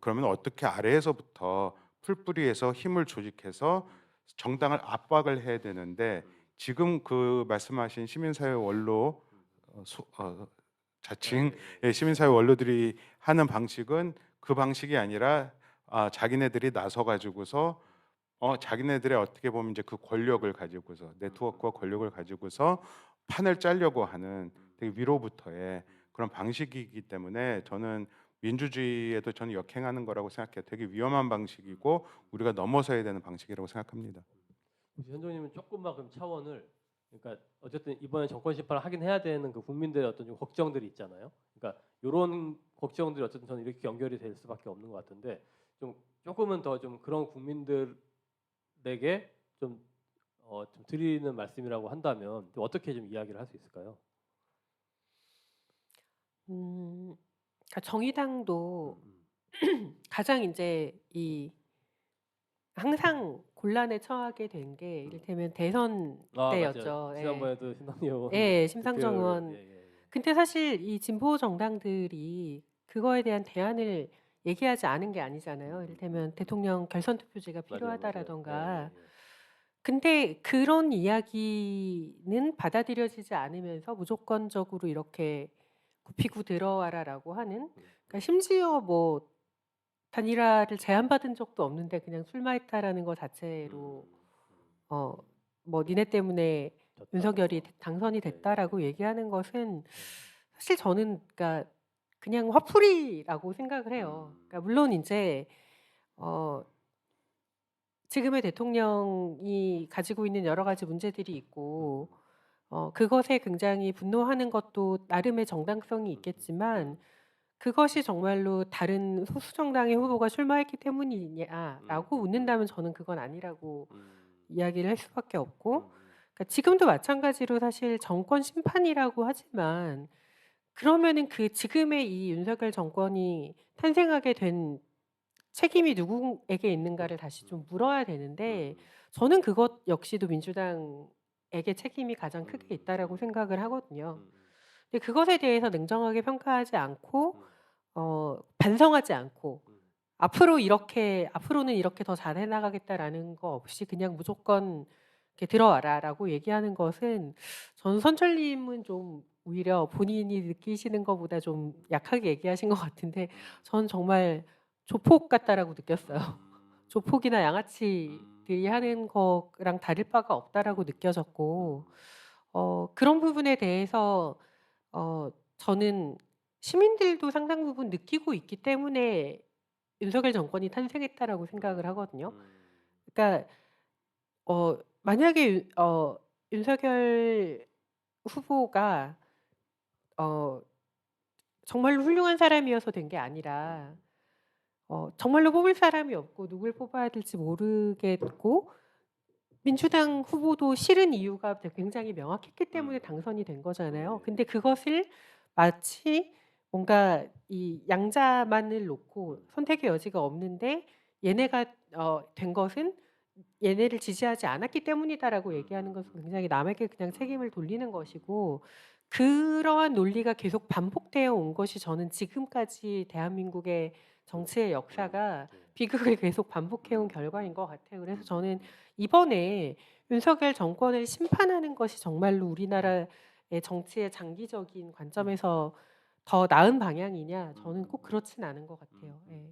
그러면 어떻게 아래에서부터 풀뿌리에서 힘을 조직해서 정당을 압박을 해야 되는데 지금 그 말씀하신 시민사회 원로 자칭 시민사회 원로들이 하는 방식은 그 방식이 아니라 자기네들이 나서 가지고서 자기네들의 어떻게 보면 이제 그 권력을 가지고서 네트워크와 권력을 가지고서 판을 짜려고 하는 되게 위로부터의 그런 방식이기 때문에 저는 민주주의에도 저는 역행하는 거라고 생각해요. 되게 위험한 방식이고 우리가 넘어서야 되는 방식이라고 생각합니다. 혹시 현종님은 조금만 그럼 차원을 그러니까 어쨌든 이번에 정권 심판을 하긴 해야 되는 그 국민들의 어떤 좀 걱정들이 있잖아요. 그러니까 이런 걱정들이 어쨌든 저는 이렇게 연결이 될 수밖에 없는 것 같은데 좀 조금은 더 좀 그런 국민들에게 좀 좀 드리는 말씀이라고 한다면 좀 어떻게 좀 이야기를 할 수 있을까요? 그러니까 정의당도 가장 이제 이 항상 곤란에 처하게 된 게 이를테면 대선 아 맞죠. 때였죠. 예. 지난번에도 신동희 의원 예, 심상정 득표를 의원. 예. 근데 사실 이 진보 정당들이 그거에 대한 대안을 얘기하지 않은 게 아니잖아요. 이를테면 대통령 결선 투표제가 맞아요. 필요하다라던가. 예. 근데 그런 이야기는 받아들여지지 않으면서 무조건적으로 이렇게 굽히고 들어와라라고 하는, 그러니까 심지어 뭐 단일화를 제안받은 적도 없는데 그냥 술 마이타라는 거 자체로 뭐 니네 때문에 윤석열이 당선이 됐다라고 얘기하는 것은 사실 저는 그러니까 그냥 화풀이라고 생각을 해요. 그러니까 물론 이제 지금의 대통령이 가지고 있는 여러 가지 문제들이 있고 그것에 굉장히 분노하는 것도 나름의 정당성이 있겠지만 그것이 정말로 다른 소수 정당의 후보가 출마했기 때문이냐라고 묻는다면 저는 그건 아니라고 이야기를 할 수밖에 없고, 그러니까 지금도 마찬가지로 사실 정권 심판이라고 하지만 그러면은 그 지금의 이 윤석열 정권이 탄생하게 된 책임이 누구에게 있는가를 다시 좀 물어야 되는데 저는 그것 역시도 민주당에게 책임이 가장 크게 있다라고 생각을 하거든요. 근데 그것에 대해서 냉정하게 평가하지 않고 반성하지 않고 앞으로는 이렇게 더 잘해 나가겠다라는 거 없이 그냥 무조건 이렇게 들어와라라고 얘기하는 것은 저는 선철님은 좀 오히려 본인이 느끼시는 것보다 좀 약하게 얘기하신 것 같은데 저는 정말 조폭 같다라고 느꼈어요. 조폭이나 양아치들이 하는 거랑 다를 바가 없다라고 느껴졌고 그런 부분에 대해서 저는 시민들도 상당 부분 느끼고 있기 때문에 윤석열 정권이 탄생했다라고 생각을 하거든요. 그러니까 만약에 윤석열 후보가 정말로 훌륭한 사람이어서 된 게 아니라 정말로 뽑을 사람이 없고 누굴 뽑아야 될지 모르겠고 민주당 후보도 싫은 이유가 굉장히 명확했기 때문에 음. 당선이 된 거잖아요. 예. 근데 그것을 마치 뭔가 이 양자만을 놓고 선택의 여지가 없는데 얘네가 된 것은 얘네를 지지하지 않았기 때문이다라고 얘기하는 것은 굉장히 남에게 그냥 책임을 돌리는 것이고, 그러한 논리가 계속 반복되어 온 것이 저는 지금까지 대한민국의 정치의 역사가 비극을 계속 반복해 온 결과인 것 같아요. 그래서 저는 이번에 윤석열 정권을 심판하는 것이 정말로 우리나라의 정치의 장기적인 관점에서 더 나은 방향이냐? 저는 꼭 그렇진 않은 것 같아요. 예.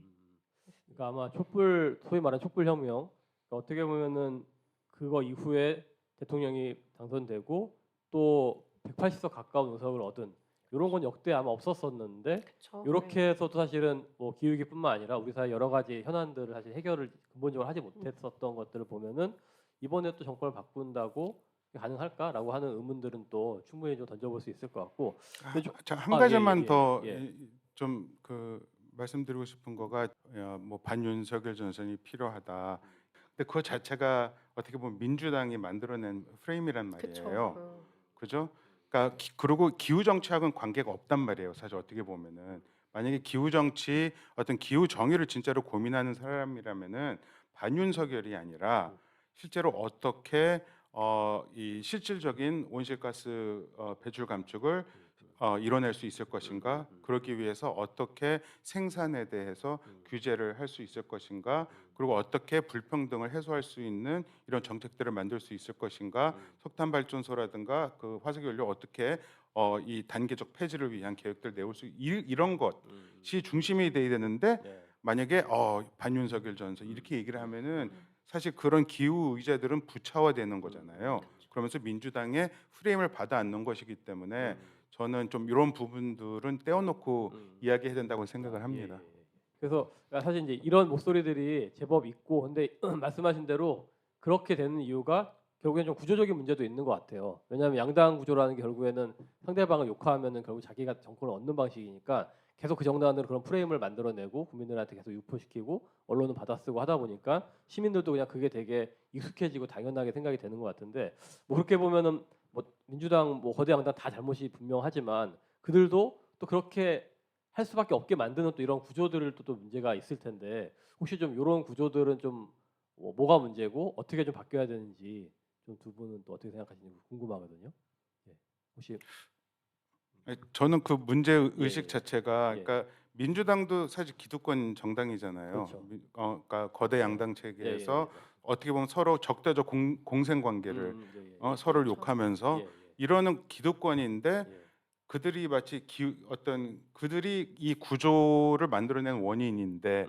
그러니까 아마 촛불 소위 말하는 촛불 혁명, 그러니까 어떻게 보면은 그거 이후에 대통령이 당선되고 또 180석 가까운 의석을 얻은 이런 건 역대 아마 없었었는데 그쵸. 이렇게 네. 해서도 사실은 뭐 기후위기뿐만 아니라 우리 사회 여러 가지 현안들을 사실 해결을 근본적으로 하지 못했었던 것들을 보면은 이번에 또 정권을 바꾼다고 가능할까라고 하는 의문들은 또 충분히 좀 던져볼 수 있을 것 같고. 근데 좀- 한 아, 가지만 예. 더 좀 그 말씀드리고 싶은 거가 뭐 반윤석열 전선이 필요하다. 근데 그 자체가 어떻게 보면 민주당이 만들어낸 프레임이란 그쵸. 말이에요. 그죠? 그러니까 그리고 기후 정치하고는 관계가 없단 말이에요. 사실 어떻게 보면은 만약에 기후 정치 어떤 기후 정의를 진짜로 고민하는 사람이라면은 반윤석열이 아니라 실제로 어떻게 이 실질적인 온실가스 배출 감축을 이뤄낼 수 있을 것인가, 그러기 위해서 어떻게 생산에 대해서 규제를 할 수 있을 것인가, 그리고 어떻게 불평등을 해소할 수 있는 이런 정책들을 만들 수 있을 것인가, 석탄 발전소라든가 그 화석 연료 어떻게 이 단계적 폐지를 위한 계획들 내올 수 이런 것이 중심이 돼야 되는데, 만약에 반윤석열 전선 이렇게 얘기를 하면은 사실 그런 기후 의제들은 부차화되는 거잖아요. 그러면서 민주당의 프레임을 받아 안는 것이기 때문에 저는 좀 이런 부분들은 떼어놓고 이야기해야 된다고 생각을 합니다. 그래서 사실 이제 이런 목소리들이 제법 있고, 근데 말씀하신 대로 그렇게 되는 이유가 결국엔 좀 구조적인 문제도 있는 것 같아요. 왜냐하면 양당 구조라는 게 결국에는 상대방을 욕하면은 결국 자기가 정권을 얻는 방식이니까 계속 그 정당으로 그런 프레임을 만들어내고 국민들한테 계속 유포시키고 언론은 받아쓰고 하다 보니까 시민들도 그냥 그게 되게 익숙해지고 당연하게 생각이 되는 것 같은데, 뭐 그렇게 보면은 뭐 민주당 뭐 거대 양당 다 잘못이 분명하지만 그들도 또 그렇게 할 수밖에 없게 만드는 또 이런 구조들을 또 문제가 있을 텐데, 혹시 좀 이런 구조들은 좀 뭐가 문제고 어떻게 좀 바뀌어야 되는지 좀 두 분은 또 어떻게 생각하시는지 궁금하거든요. 예. 혹시 저는 그 문제 의식 예. 자체가, 예. 그러니까 민주당도 사실 기득권 정당이잖아요. 그렇죠. 그러니까 거대 양당 체계에서 예. 어떻게 보면 서로 적대적 공생 관계를 서로를 그렇죠. 욕하면서 예. 이러는 기득권인데, 예. 그들이 마치 어떤 그들이 이 구조를 만들어낸 원인인데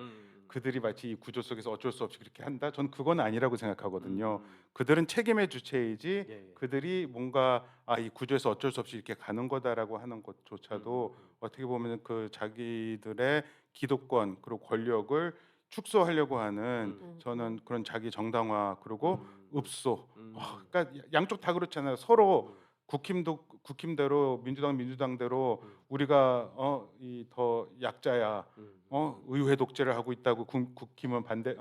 그들이 마치 이 구조 속에서 어쩔 수 없이 그렇게 한다? 전 그건 아니라고 생각하거든요. 그들은 책임의 주체이지 예. 그들이 뭔가 이 구조에서 어쩔 수 없이 이렇게 가는 거다라고 하는 것조차도 어떻게 보면 그 자기들의 기득권 그리고 권력을 축소하려고 하는, 저는 그런 자기 정당화 그리고 읍소, 그러니까 양쪽 다 그렇잖아요. 서로 국힘대로 민주당대로 우리가 이 더 약자야, 의회 독재를 하고 있다고 국힘은 반대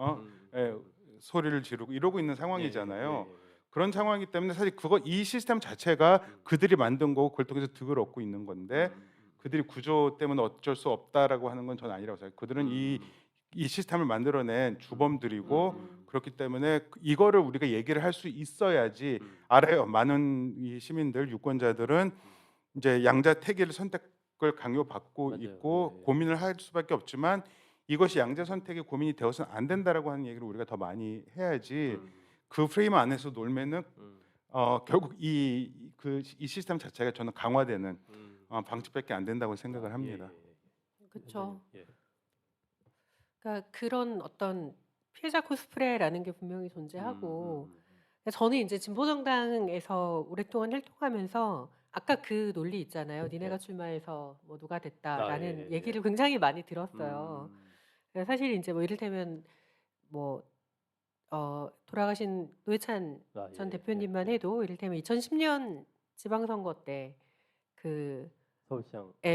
소리를 지르고 이러고 있는 상황이잖아요. 그런 상황이기 때문에 사실 이 시스템 자체가 그들이 만든 거고 그걸 통해서 득을 얻고 있는 건데, 그들이 구조 때문에 어쩔 수 없다라고 하는 건 저는 아니라고 생각해요. 그들은 이 시스템을 만들어낸 주범들이고 그렇기 때문에 이거를 우리가 얘기를 할 수 있어야지 알아요. 많은 이 시민들, 유권자들은 이제 양자택일을 선택을 강요받고 맞아요. 있고 예. 고민을 할 수밖에 없지만, 이것이 양자 선택의 고민이 되어서는 안 된다라고 하는 얘기를 우리가 더 많이 해야지. 그 프레임 안에서 놀면은 결국 이 시스템 자체가 저는 강화되는 방식밖에 안 된다고 생각을 합니다. 그렇죠. 예. 그러니까 그런 어떤 피해자 코스프레라는 게 분명히 존재하고, 저는 이제 진보정당에서 오랫동안 활동하면서 아까 그 논리 있잖아요. 니네가 출마해서 뭐 누가 됐다라는 얘기를 굉장히 많이 들었어요. 그래서 사실 이제 뭐 이를테면 뭐 돌아가신 노회찬 전 대표님만 해도 이를테면 2010년 지방선거 때 그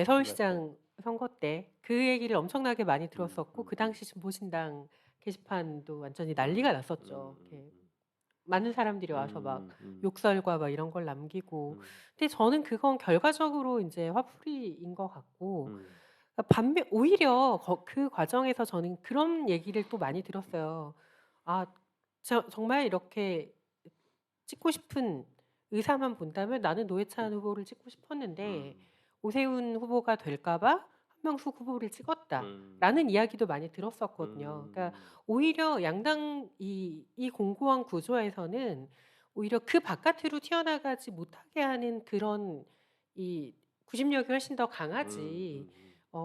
서울시장 선거 때 그 얘기를 엄청나게 많이 들었었고, 그 당시 진보신당 게시판도 완전히 난리가 났었죠. 이렇게 많은 사람들이 와서 막 욕설과 막 이런 걸 남기고. 근데 저는 그건 결과적으로 이제 화풀이인 것 같고 반면 오히려 그 과정에서 저는 그런 얘기를 또 많이 들었어요. 아, 정말 이렇게 찍고 싶은 의사만 본다면 나는 노회찬 후보를 찍고 싶었는데 오세훈 후보가 될까봐 한명숙 후보를 찍었다라는 이야기도 많이 들었었거든요. 그러니까 오히려 양당 이 공고한 구조에서는 오히려 그 바깥으로 튀어나가지 못하게 하는 그런 이 구심력이 훨씬 더 강하지.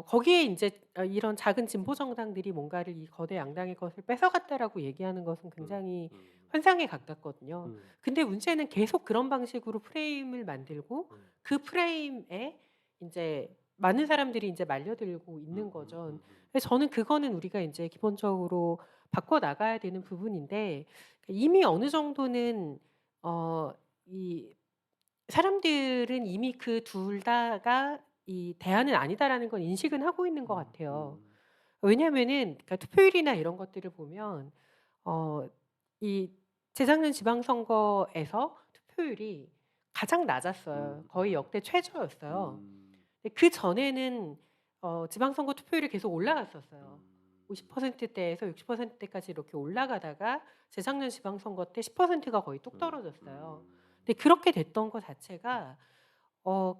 거기에 이제 이런 작은 진보 정당들이 뭔가를 이 거대 양당의 것을 뺏어갔다라고 얘기하는 것은 굉장히 환상에 가깝거든요. 근데 문제는 계속 그런 방식으로 프레임을 만들고 그 프레임에 이제 많은 사람들이 이제 말려들고 있는 거죠. 그래서 저는 그거는 우리가 이제 기본적으로 바꿔 나가야 되는 부분인데 이미 어느 정도는 이 사람들은 이미 그 둘 다가 이 대안은 아니다라는 건 인식은 하고 있는 것 같아요. 왜냐하면은 그러니까 투표율이나 이런 것들을 보면 이 재작년 지방선거에서 투표율이 가장 낮았어요. 거의 역대 최저였어요. 근데 그 전에는 지방선거 투표율이 계속 올라갔었어요. 50%대에서 60%대까지 이렇게 올라가다가 재작년 지방선거 때 10%가 거의 뚝 떨어졌어요. 근데 그렇게 됐던 것 자체가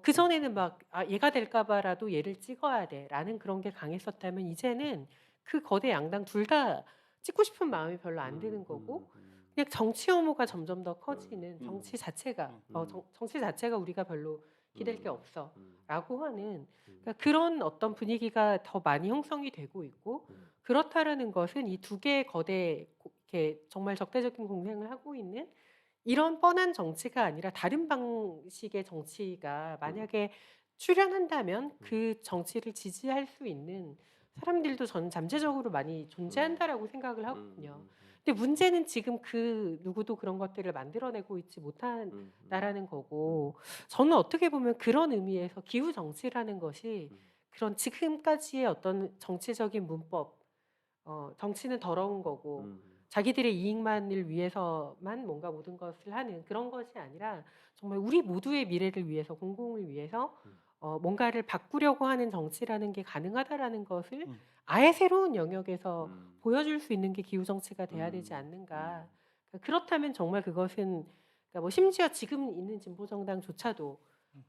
그 전에는 막 얘가 될까봐라도 얘를 찍어야 돼라는 그런 게 강했었다면 이제는 그 거대 양당 둘 다 찍고 싶은 마음이 별로 안 드는 거고 그냥 정치 혐오가 점점 더 커지는 정치 자체가 정치 자체가 우리가 별로 기댈 게 없어라고 하는 그러니까 그런 어떤 분위기가 더 많이 형성이 되고 있고 그렇다라는 것은 이 두 개의 거대 이렇게 정말 적대적인 공생을 하고 있는 이런 뻔한 정치가 아니라 다른 방식의 정치가 만약에 출현한다면 그 정치를 지지할 수 있는 사람들도 저는 잠재적으로 많이 존재한다라고 생각을 하거든요. 근데 문제는 지금 그 누구도 그런 것들을 만들어내고 있지 못한다라는 거고 저는 어떻게 보면 그런 의미에서 기후 정치라는 것이 그런 지금까지의 어떤 정치적인 문법 정치는 더러운 거고 자기들의 이익만을 위해서만 뭔가 모든 것을 하는 그런 것이 아니라 정말 우리 모두의 미래를 위해서 공공을 위해서 뭔가를 바꾸려고 하는 정치라는 게 가능하다라는 것을 아예 새로운 영역에서 보여줄 수 있는 게 기후 정치가 돼야 되지 않는가. 그러니까 그렇다면 정말 그것은 그러니까 뭐 심지어 지금 있는 진보 정당조차도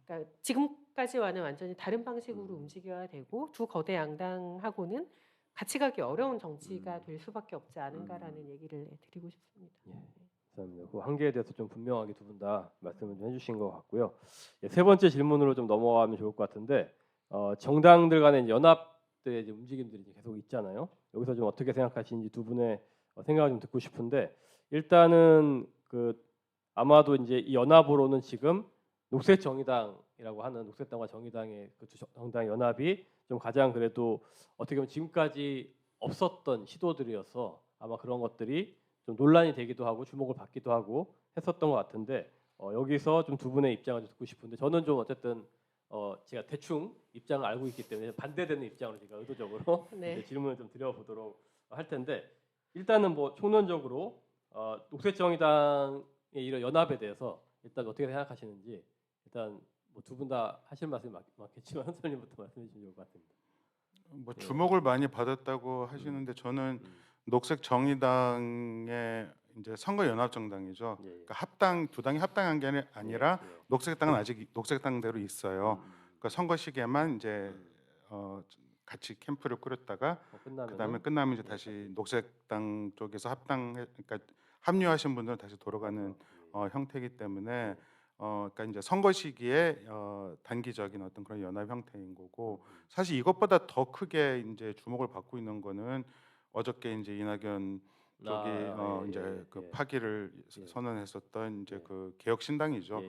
그러니까 지금까지와는 완전히 다른 방식으로 움직여야 되고 두 거대 양당하고는 같이 가기 어려운 정치가 될 수밖에 없지 않은가라는 얘기를 드리고 싶습니다. 예, 감사합니다. 그 한계에 대해서 좀 분명하게 두 분 다 말씀을 좀 해주신 것 같고요. 예, 세 번째 질문으로 좀 넘어가면 좋을 것 같은데 정당들 간의 연합들의 이제 움직임들이 이제 계속 있잖아요. 여기서 좀 어떻게 생각하시는지 두 분의 생각을 좀 듣고 싶은데 일단은 그 아마도 이제 이 연합으로는 지금 녹색정의당이라고 하는 녹색당과 정의당의 그 두 정당 연합이 좀 가장 그래도 어떻게 보면 지금까지 없었던 시도들이어서 아마 그런 것들이 좀 논란이 되기도 하고 주목을 받기도 하고 했었던 것 같은데 여기서 좀 두 분의 입장을 좀 듣고 싶은데 저는 좀 어쨌든 제가 대충 입장을 알고 있기 때문에 반대되는 입장으로 제가 의도적으로 네. 질문을 좀 드려보도록 할 텐데 일단은 뭐 총론적으로 녹색정의당의 이런 연합에 대해서 일단 어떻게 생각하시는지 일단 뭐 두 분 다 하실 말씀이 많겠지만 선생님부터 말씀해 주시면 좋을 것 같습니다. 뭐 주목을 많이 받았다고 하시는데 저는 녹색 정의당의 이제 선거 연합 정당이죠. 그러니까 합당 두 당이 합당한 게 아니라 녹색당은 아직 녹색당대로 있어요. 그러니까 선거 시기에만 이제 같이 캠프를 꾸렸다가 그다음에 끝나면 이제 다시 녹색당 쪽에서 그러니까 합류하신 분들은 다시 돌아가는 형태이기 때문에 그러니까 이제 선거 시기에 단기적인 어떤 그런 연합 형태인 거고 사실 이것보다 더 크게 이제 주목을 받고 있는 거는 어저께 이제 이낙연 쪽이 이제 그 파기를 선언했었던 이제 그 개혁신당이죠.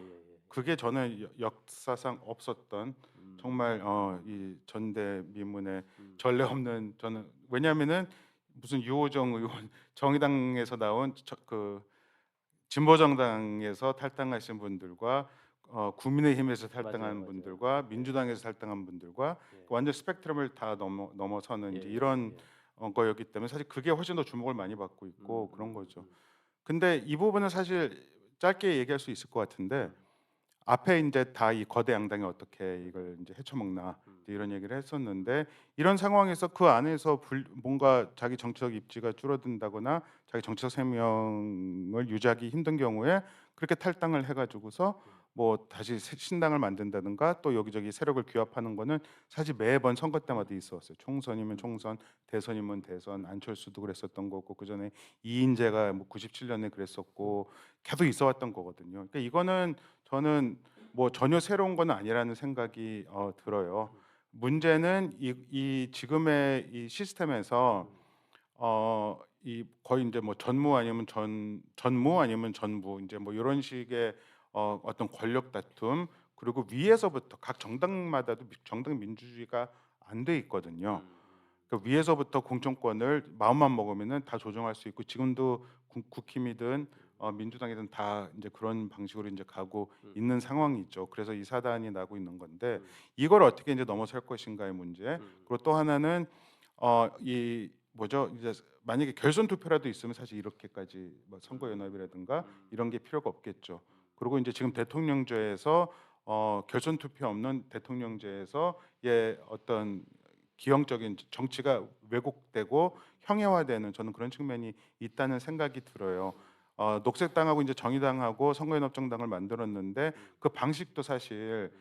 그게 저는 역사상 없었던 정말 이 전대미문의 전례 없는 저는 왜냐하면은 무슨 유호정 의원 정의당에서 나온 그 진보정당에서 탈당하신 분들과 국민의힘에서 탈당한 분들과 민주당에서 탈당한 분들과 완전 스펙트럼을 다 넘어서는 이제 이런 거였기 때문에 사실 그게 훨씬 더 주목을 많이 받고 있고 그런 거죠. 근데 이 부분은 사실 짧게 얘기할 수 있을 것 같은데 앞에 이제 다 이 거대 양당이 어떻게 이걸 이제 헤쳐먹나 이제 이런 얘기를 했었는데 이런 상황에서 그 안에서 뭔가 자기 정치적 입지가 줄어든다거나 자기 정치적 생명을 유지하기 힘든 경우에 그렇게 탈당을 해가지고서 뭐 다시 신당을 만든다든가 또 여기저기 세력을 규합하는 거는 사실 매번 선거 때마다 있었어요. 총선이면 총선, 대선이면 대선, 안철수도 그랬었던 거고 그 전에 이인재가 뭐 97년에 그랬었고 계속 있어왔던 거거든요. 그러니까 이거는 저는 뭐 전혀 새로운 건 아니라는 생각이 들어요. 문제는 이 지금의 이 시스템에서 이 거의 이제 뭐 전무 아니면 전부 이제 뭐 이런 식의 어떤 권력 다툼 그리고 위에서부터 각 정당마다도 정당 민주주의가 안 돼 있거든요. 그 위에서부터 공천권을 마음만 먹으면은 다 조정할 수 있고 지금도 국힘이든 민주당이든 다 이제 그런 방식으로 이제 가고 있는 상황이 있죠. 그래서 이 사단이 나고 있는 건데 이걸 어떻게 이제 넘어설 것인가의 문제. 그리고 또 하나는 이 뭐죠? 이제 만약에 결선 투표라도 있으면 사실 이렇게까지 뭐 선거 연합이라든가 이런 게 필요가 없겠죠. 그리고 이제 지금 대통령제에서 결선 투표 없는 대통령제에서 예 어떤 기형적인 정치가 왜곡되고 형해화되는 저는 그런 측면이 있다는 생각이 들어요. 녹색당하고 이제 정의당하고 선거연합정당을 만들었는데 그 방식도 사실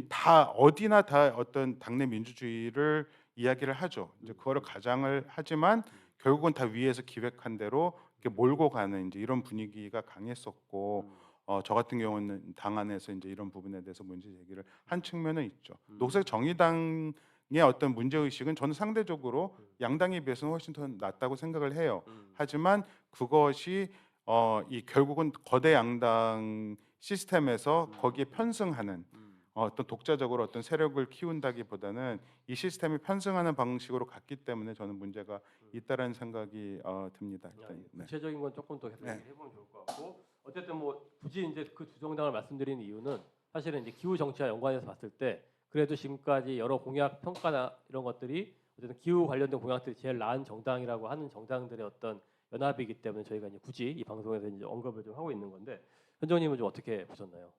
다 어디나 다 어떤 당내 민주주의를 이야기를 하죠. 이제 그거를 가장을 하지만 결국은 다 위에서 기획한 대로 이렇게 몰고 가는 이제 이런 분위기가 강했었고 저 같은 경우는 당 안에서 이제 이런 부분에 대해서 문제 제기를 한 측면은 있죠. 녹색 정의당 의 어떤 문제 의식은 저는 상대적으로 양당에 비해서는 훨씬 더 낫다고 생각을 해요. 하지만 그것이 이 결국은 거대 양당 시스템에서 거기에 편승하는 어떤 독자적으로 어떤 세력을 키운다기보다는 이 시스템이 편승하는 방식으로 갔기 때문에 저는 문제가 있다라는 생각이 듭니다. 일단, 네. 구체적인 건 조금 더 계속 네. 얘기해보면 좋을 것 같고 어쨌든 뭐 굳이 이제 그 두 정당을 말씀드리는 이유는 사실은 이제 기후 정치와 연관해서 봤을 때 그래도 지금까지 여러 공약 평가나 이런 것들이 어쨌든 기후 관련된 공약들이 제일 나은 정당이라고 하는 정당들의 어떤 연합이기 때문에 저희가 이제 굳이 이 방송에서 이제 언급을 좀 하고 있는 건데 현정님은 좀 어떻게 보셨나요?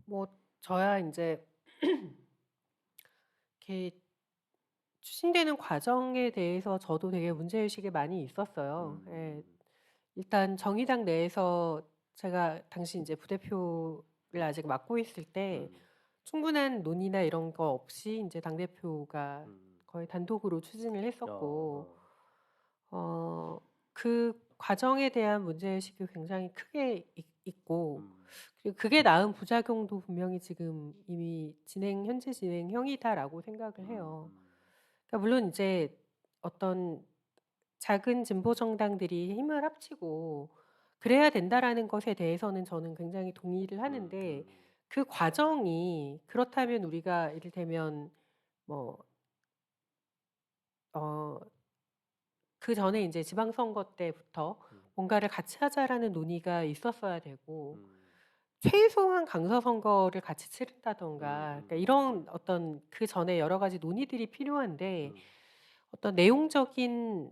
뭐 저야 이제 이렇게 추진되는 과정에 대해서 저도 되게 문제의식이 많이 있었어요. 예. 일단 정의당 내에서 제가 당시 이제 부대표를 아직 맡고 있을 때 충분한 논의나 이런 거 없이 이제 당대표가 거의 단독으로 추진을 했었고 그 과정에 대한 문제의식이 굉장히 크게 있고 그리고 그게 낳은 부작용도 분명히 지금 이미 현재 진행형이다라고 생각을 해요. 그러니까 물론 이제 어떤 작은 진보 정당들이 힘을 합치고 그래야 된다라는 것에 대해서는 저는 굉장히 동의를 하는데 그 과정이 그렇다면 우리가 이를테면 뭐 그전에 인제 지방선거 때부터 뭔가를 같이 하자라는 논의가 있었어야 되고 최소한 강서 선거를 같이 치른다든가 그러니까 이런 어떤 그전에 여러 가지 논의들이 필요한데 어떤 내용적인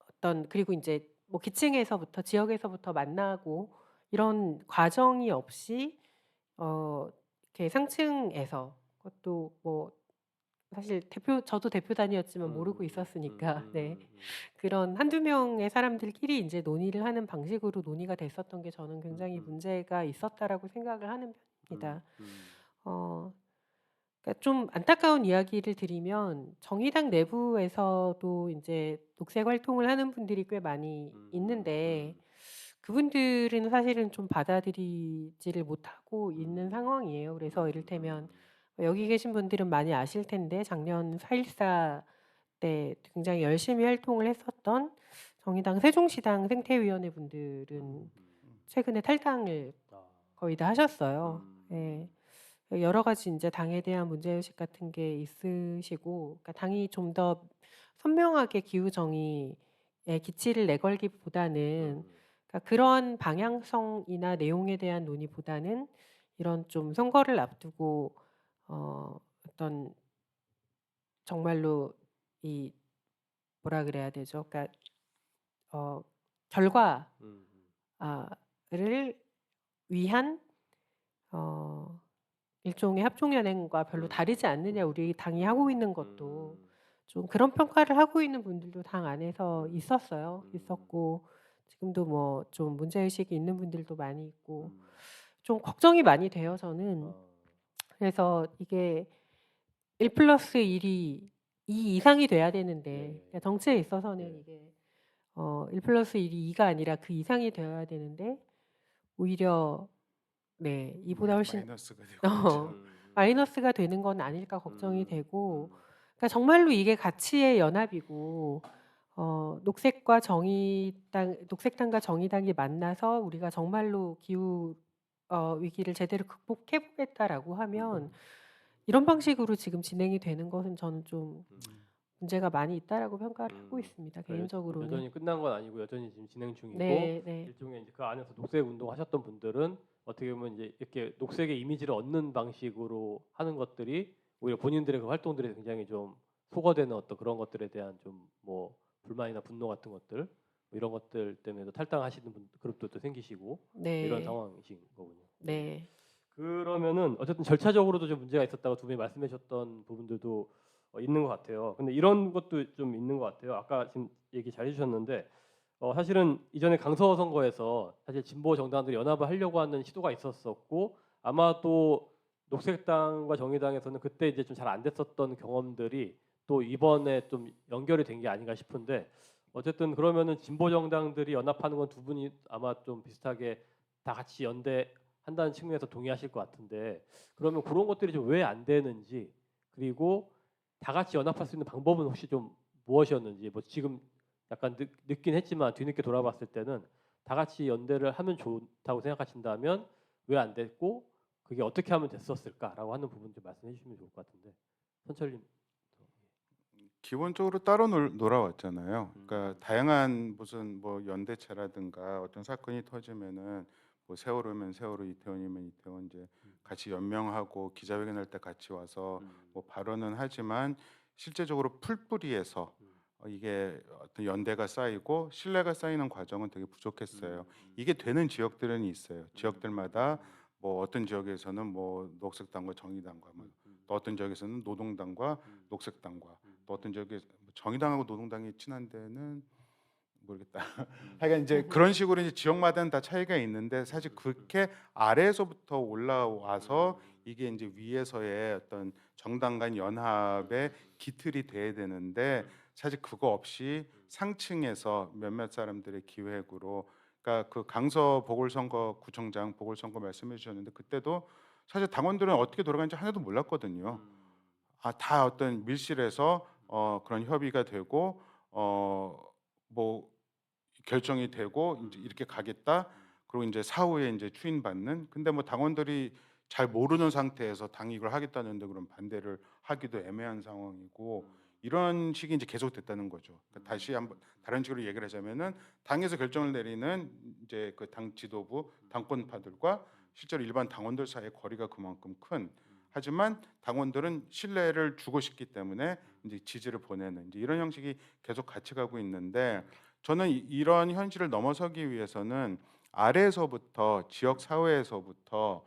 어떤 그리고 인제 뭐 기층에서부터 지역에서부터 만나고 이런 과정이 없이 이렇게 상층에서 그것도 뭐 사실 저도 대표단이었지만 모르고 있었으니까 네. 그런 한두 명의 사람들끼리 인제 논의를 하는 방식으로 논의가 됐었던 게 저는 굉장히 문제가 있었다라고 생각을 하는 편입니다. 어 그러니까 좀 안타까운 이야기를 드리면 정의당 내부에서도 인제 녹색 활동을 하는 분들이 꽤 많이 있는데 그분들은 사실은 좀 받아들이지를 못하고 있는 상황이에요. 그래서 이를테면 여기 계신 분들은 많이 아실 텐데 작년 4.14 때 굉장히 열심히 활동을 했었던 정의당 세종시당 생태위원회 분들은 최근에 탈당을 거의 다 하셨어요. 예. 여러 가지 인제 당에 대한 문제의식 같은 게 있으시고 그러니까 당이 좀 더 선명하게 기후 정의에 기치를 내걸기보다는 그러니까 그런 방향성이나 내용에 대한 논의보다는 이런 좀 선거를 앞두고 어떤 정말로 이 뭐라 그래야 되죠? 그러니까 어 결과를 음. 위한 일종의 합종연행과 별로 음. 다르지 않느냐 우리 당이 하고 있는 것도 음. 좀 그런 평가를 하고 있는 분들도 당 안에서 있었어요. 음. 있었고 지금도 뭐 좀 문제의식이 있는 분들도 많이 있고 음. 좀 걱정이 많이 돼요 저는. 그래서 이게 1+1이 2 이상이 돼야 되는데 예. 그러니까 정치에 있어서는 예. 이게 1+1이 2가 아니라 그 이상이 되어야 되는데 오히려 네 이보다 훨씬 마이너스가 되고 있죠. 마이너스가 되는 건 아닐까 걱정이 되고 음. 그러니까 정말로 이게 가치의 연합이고 녹색당과 정의당이 만나서 우리가 정말로 기후 위기를 제대로 극복해 보겠다라고 하면 이런 방식으로 지금 진행이 되는 것은 저는 좀 문제가 많이 있다라고 평가를 하고 있습니다. 그러니까 개인적으로는. 여전히 끝난 건 아니고 여전히 지금 진행 중이고 네, 네. 일종의 이제 그 안에서 녹색 운동하셨던 분들은 어떻게 보면 이제 이렇게 녹색의 이미지를 얻는 방식으로 하는 것들이 오히려 본인들의 그 활동들이 굉장히 좀 소거되는 어떤 그런 것들에 대한 좀 뭐 불만이나 분노 같은 것들 뭐 이런 것들 때문에도 탈당하시는 그룹들도 생기시고 이런 네. 상황이신 거군요. 네. 그러면은 어쨌든 절차적으로도 좀 문제가 있었다고 두 분이 말씀해 주셨던 부분들도 있는 것 같아요. 근데 이런 것도 좀 있는 것 같아요. 아까 지금 얘기 잘 해주셨는데 사실은 이전에 강서 선거에서 사실 진보 정당들이 연합을 하려고 하는 시도가 있었었고 아마도 녹색당과 정의당에서는 그때 이제 좀 잘 안 됐었던 경험들이 또 이번에 좀 연결이 된 게 아닌가 싶은데 어쨌든 그러면은 진보 정당들이 연합하는 건 두 분이 아마 좀 비슷하게 다 같이 연대한다는 측면에서 동의하실 것 같은데 그러면 그런 것들이 좀 왜 안 되는지 그리고 다 같이 연합할 수 있는 방법은 혹시 좀 무엇이었는지 뭐 지금 약간 늦긴 했지만 뒤늦게 돌아봤을 때는 다 같이 연대를 하면 좋다고 생각하신다면 왜 안 됐고 그게 어떻게 하면 됐었을까라고 하는 부분 좀 말씀해 주시면 좋을 것 같은데 선철님. 기본적으로 따로 놀아왔잖아요. 그러니까 다양한 무슨 뭐 연대체라든가 어떤 사건이 터지면은 뭐 세월호면 세월호, 이태원이면 이태원 이제 같이 연명하고 기자회견할 때 같이 와서 뭐 발언은 하지만 실제적으로 풀뿌리에서 이게 어떤 연대가 쌓이고 신뢰가 쌓이는 과정은 되게 부족했어요. 이게 되는 지역들은 있어요. 지역들마다 뭐 어떤 지역에서는 뭐 녹색당과 정의당과 또 어떤 지역에서는 노동당과 녹색당과 또 어떤 지역에 정의당하고 노동당이 친한 데는 모르겠다. 하여간 이제 그런 식으로 이제 지역마다는 다 차이가 있는데 사실 그렇게 아래에서부터 올라와서 이게 이제 위에서의 어떤 정당 간 연합의 기틀이 돼야 되는데 사실 그거 없이 상층에서 몇몇 사람들의 기획으로 그러니까 그 강서 보궐선거 구청장 보궐선거 말씀해 주셨는데 그때도 사실 당원들은 어떻게 돌아가는지 하나도 몰랐거든요. 다 어떤 밀실에서 그런 협의가 되고 뭐 결정이 되고 이제 이렇게 가겠다. 그리고 이제 사후에 이제 추인받는. 근데 뭐 당원들이 잘 모르는 상태에서 당이 이걸 하겠다는데 그럼 반대를 하기도 애매한 상황이고 이런 식이 이제 계속됐다는 거죠. 그러니까 다시 한번 다른 식으로 얘기를 하자면은 당에서 결정을 내리는 이제 그 당 지도부, 당권파들과 실제로 일반 당원들 사이의 거리가 그만큼 큰. 하지만 당원들은 신뢰를 주고 싶기 때문에 이제 지지를 보내는 이제 이런 형식이 계속 같이 가고 있는데 저는 이런 현실을 넘어서기 위해서는 아래에서부터 지역 사회에서부터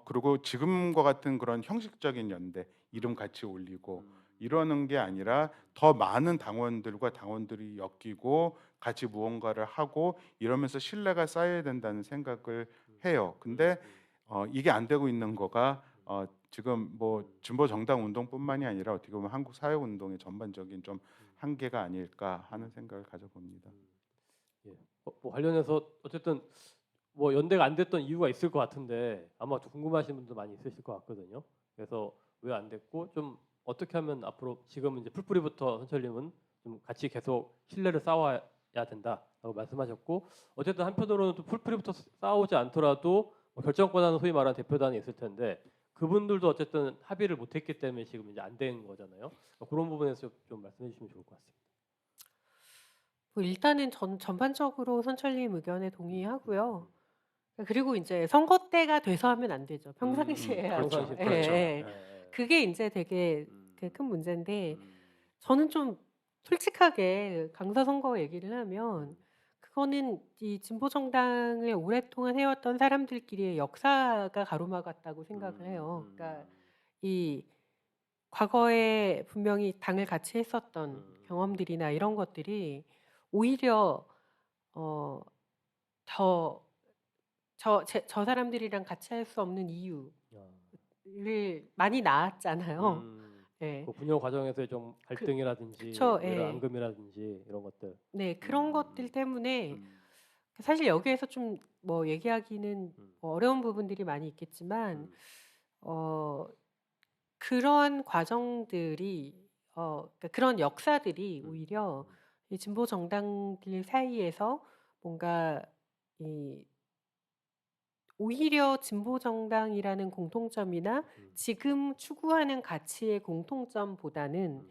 그리고 지금과 같은 그런 형식적인 연대 이름 같이 올리고 이러는 게 아니라 더 많은 당원들과 당원들이 엮이고 같이 무언가를 하고 이러면서 신뢰가 쌓여야 된다는 생각을 해요. 근데 이게 안 되고 있는 거가 지금 뭐 진보 정당 운동뿐만이 아니라 어떻게 보면 한국 사회 운동의 전반적인 좀 한계가 아닐까 하는 생각을 가져봅니다. 예. 뭐 관련해서 어쨌든 뭐 연대가 안 됐던 이유가 있을 것 같은데 아마 좀 궁금하신 분도 많이 있으실 것 같거든요. 그래서 왜 안 됐고 좀 어떻게 하면 앞으로 지금 이제 풀뿌리부터 선철님은 좀 같이 계속 신뢰를 쌓아야 된다라고 말씀하셨고 어쨌든 한편으로는 또 풀뿌리부터 싸우지 않더라도 뭐 결정권하는 소위 말하는 대표단이 있을 텐데 그분들도 어쨌든 합의를 못했기 때문에 지금 이제 안 된 거잖아요. 그런 부분에서 좀 말씀해 주시면 좋을 것 같습니다. 뭐 일단은 전반적으로 선철님 의견에 동의하고요. 그리고 이제 선거 때가 돼서 하면 안 되죠. 평상시에 해야죠. 그렇죠. 예, 그렇죠. 예. 그게 이제 되게 그 큰 문제인데 저는 좀 솔직하게 강서 선거 얘기를 하면 그거는 이 진보 정당을 오랫동안 해왔던 사람들끼리의 역사가 가로막았다고 생각을 해요. 그러니까 이 과거에 분명히 당을 같이 했었던 경험들이나 이런 것들이 오히려 더 저 사람들이랑 같이 할 수 없는 이유를 많이 낳았잖아요. 네. 그 분열 과정에서의 좀 갈등이라든지 그쵸, 뭐 이런 예. 앙금이라든지 이런 것들. 네, 그런 것들 때문에 음. 사실 여기에서 좀 뭐 얘기하기는 뭐 어려운 부분들이 많이 있겠지만 그런 과정들이 그러니까 그런 역사들이 오히려 이 진보 정당들 사이에서 뭔가 이 오히려 진보 정당이라는 공통점이나 지금 추구하는 가치의 공통점보다는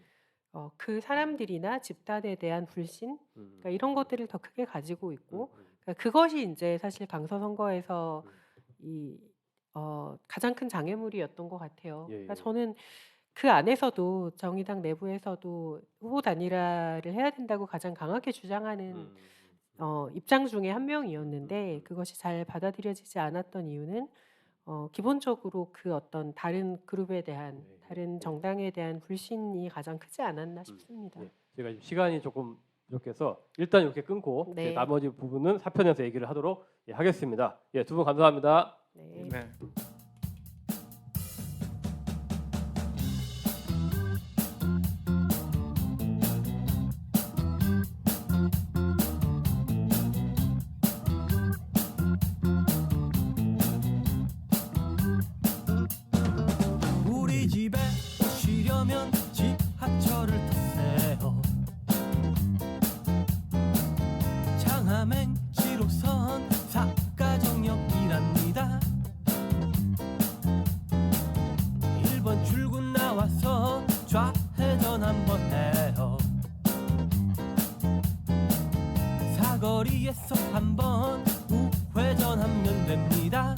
그 사람들이나 집단에 대한 불신, 그러니까 이런 것들을 더 크게 가지고 있고, 그러니까 그것이 이제 사실 강서 선거에서 이 가장 큰 장애물이었던 것 같아요. 예, 그러니까 예. 저는 그 안에서도 정의당 내부에서도 후보 단일화를 해야 된다고 가장 강하게 주장하는 입장 중에 한 명이었는데 그것이 잘 받아들여지지 않았던 이유는 기본적으로 그 어떤 다른 그룹에 대한 다른 정당에 대한 불신이 가장 크지 않았나 싶습니다. 예. 제가 지금 시간이 조금 부족해서 일단 이렇게 끊고 네. 이제 나머지 부분은 사편에서 얘기를 하도록 하겠습니다. 예, 두 분 감사합니다. 네. 네. 우리 집에 오시려면 지하철을 타세요. 장하맹 7호선 사가정역이랍니다. 1번 출구 나와서 좌회전 한번 해요. 사거리에서 한번 우회전하면 됩니다.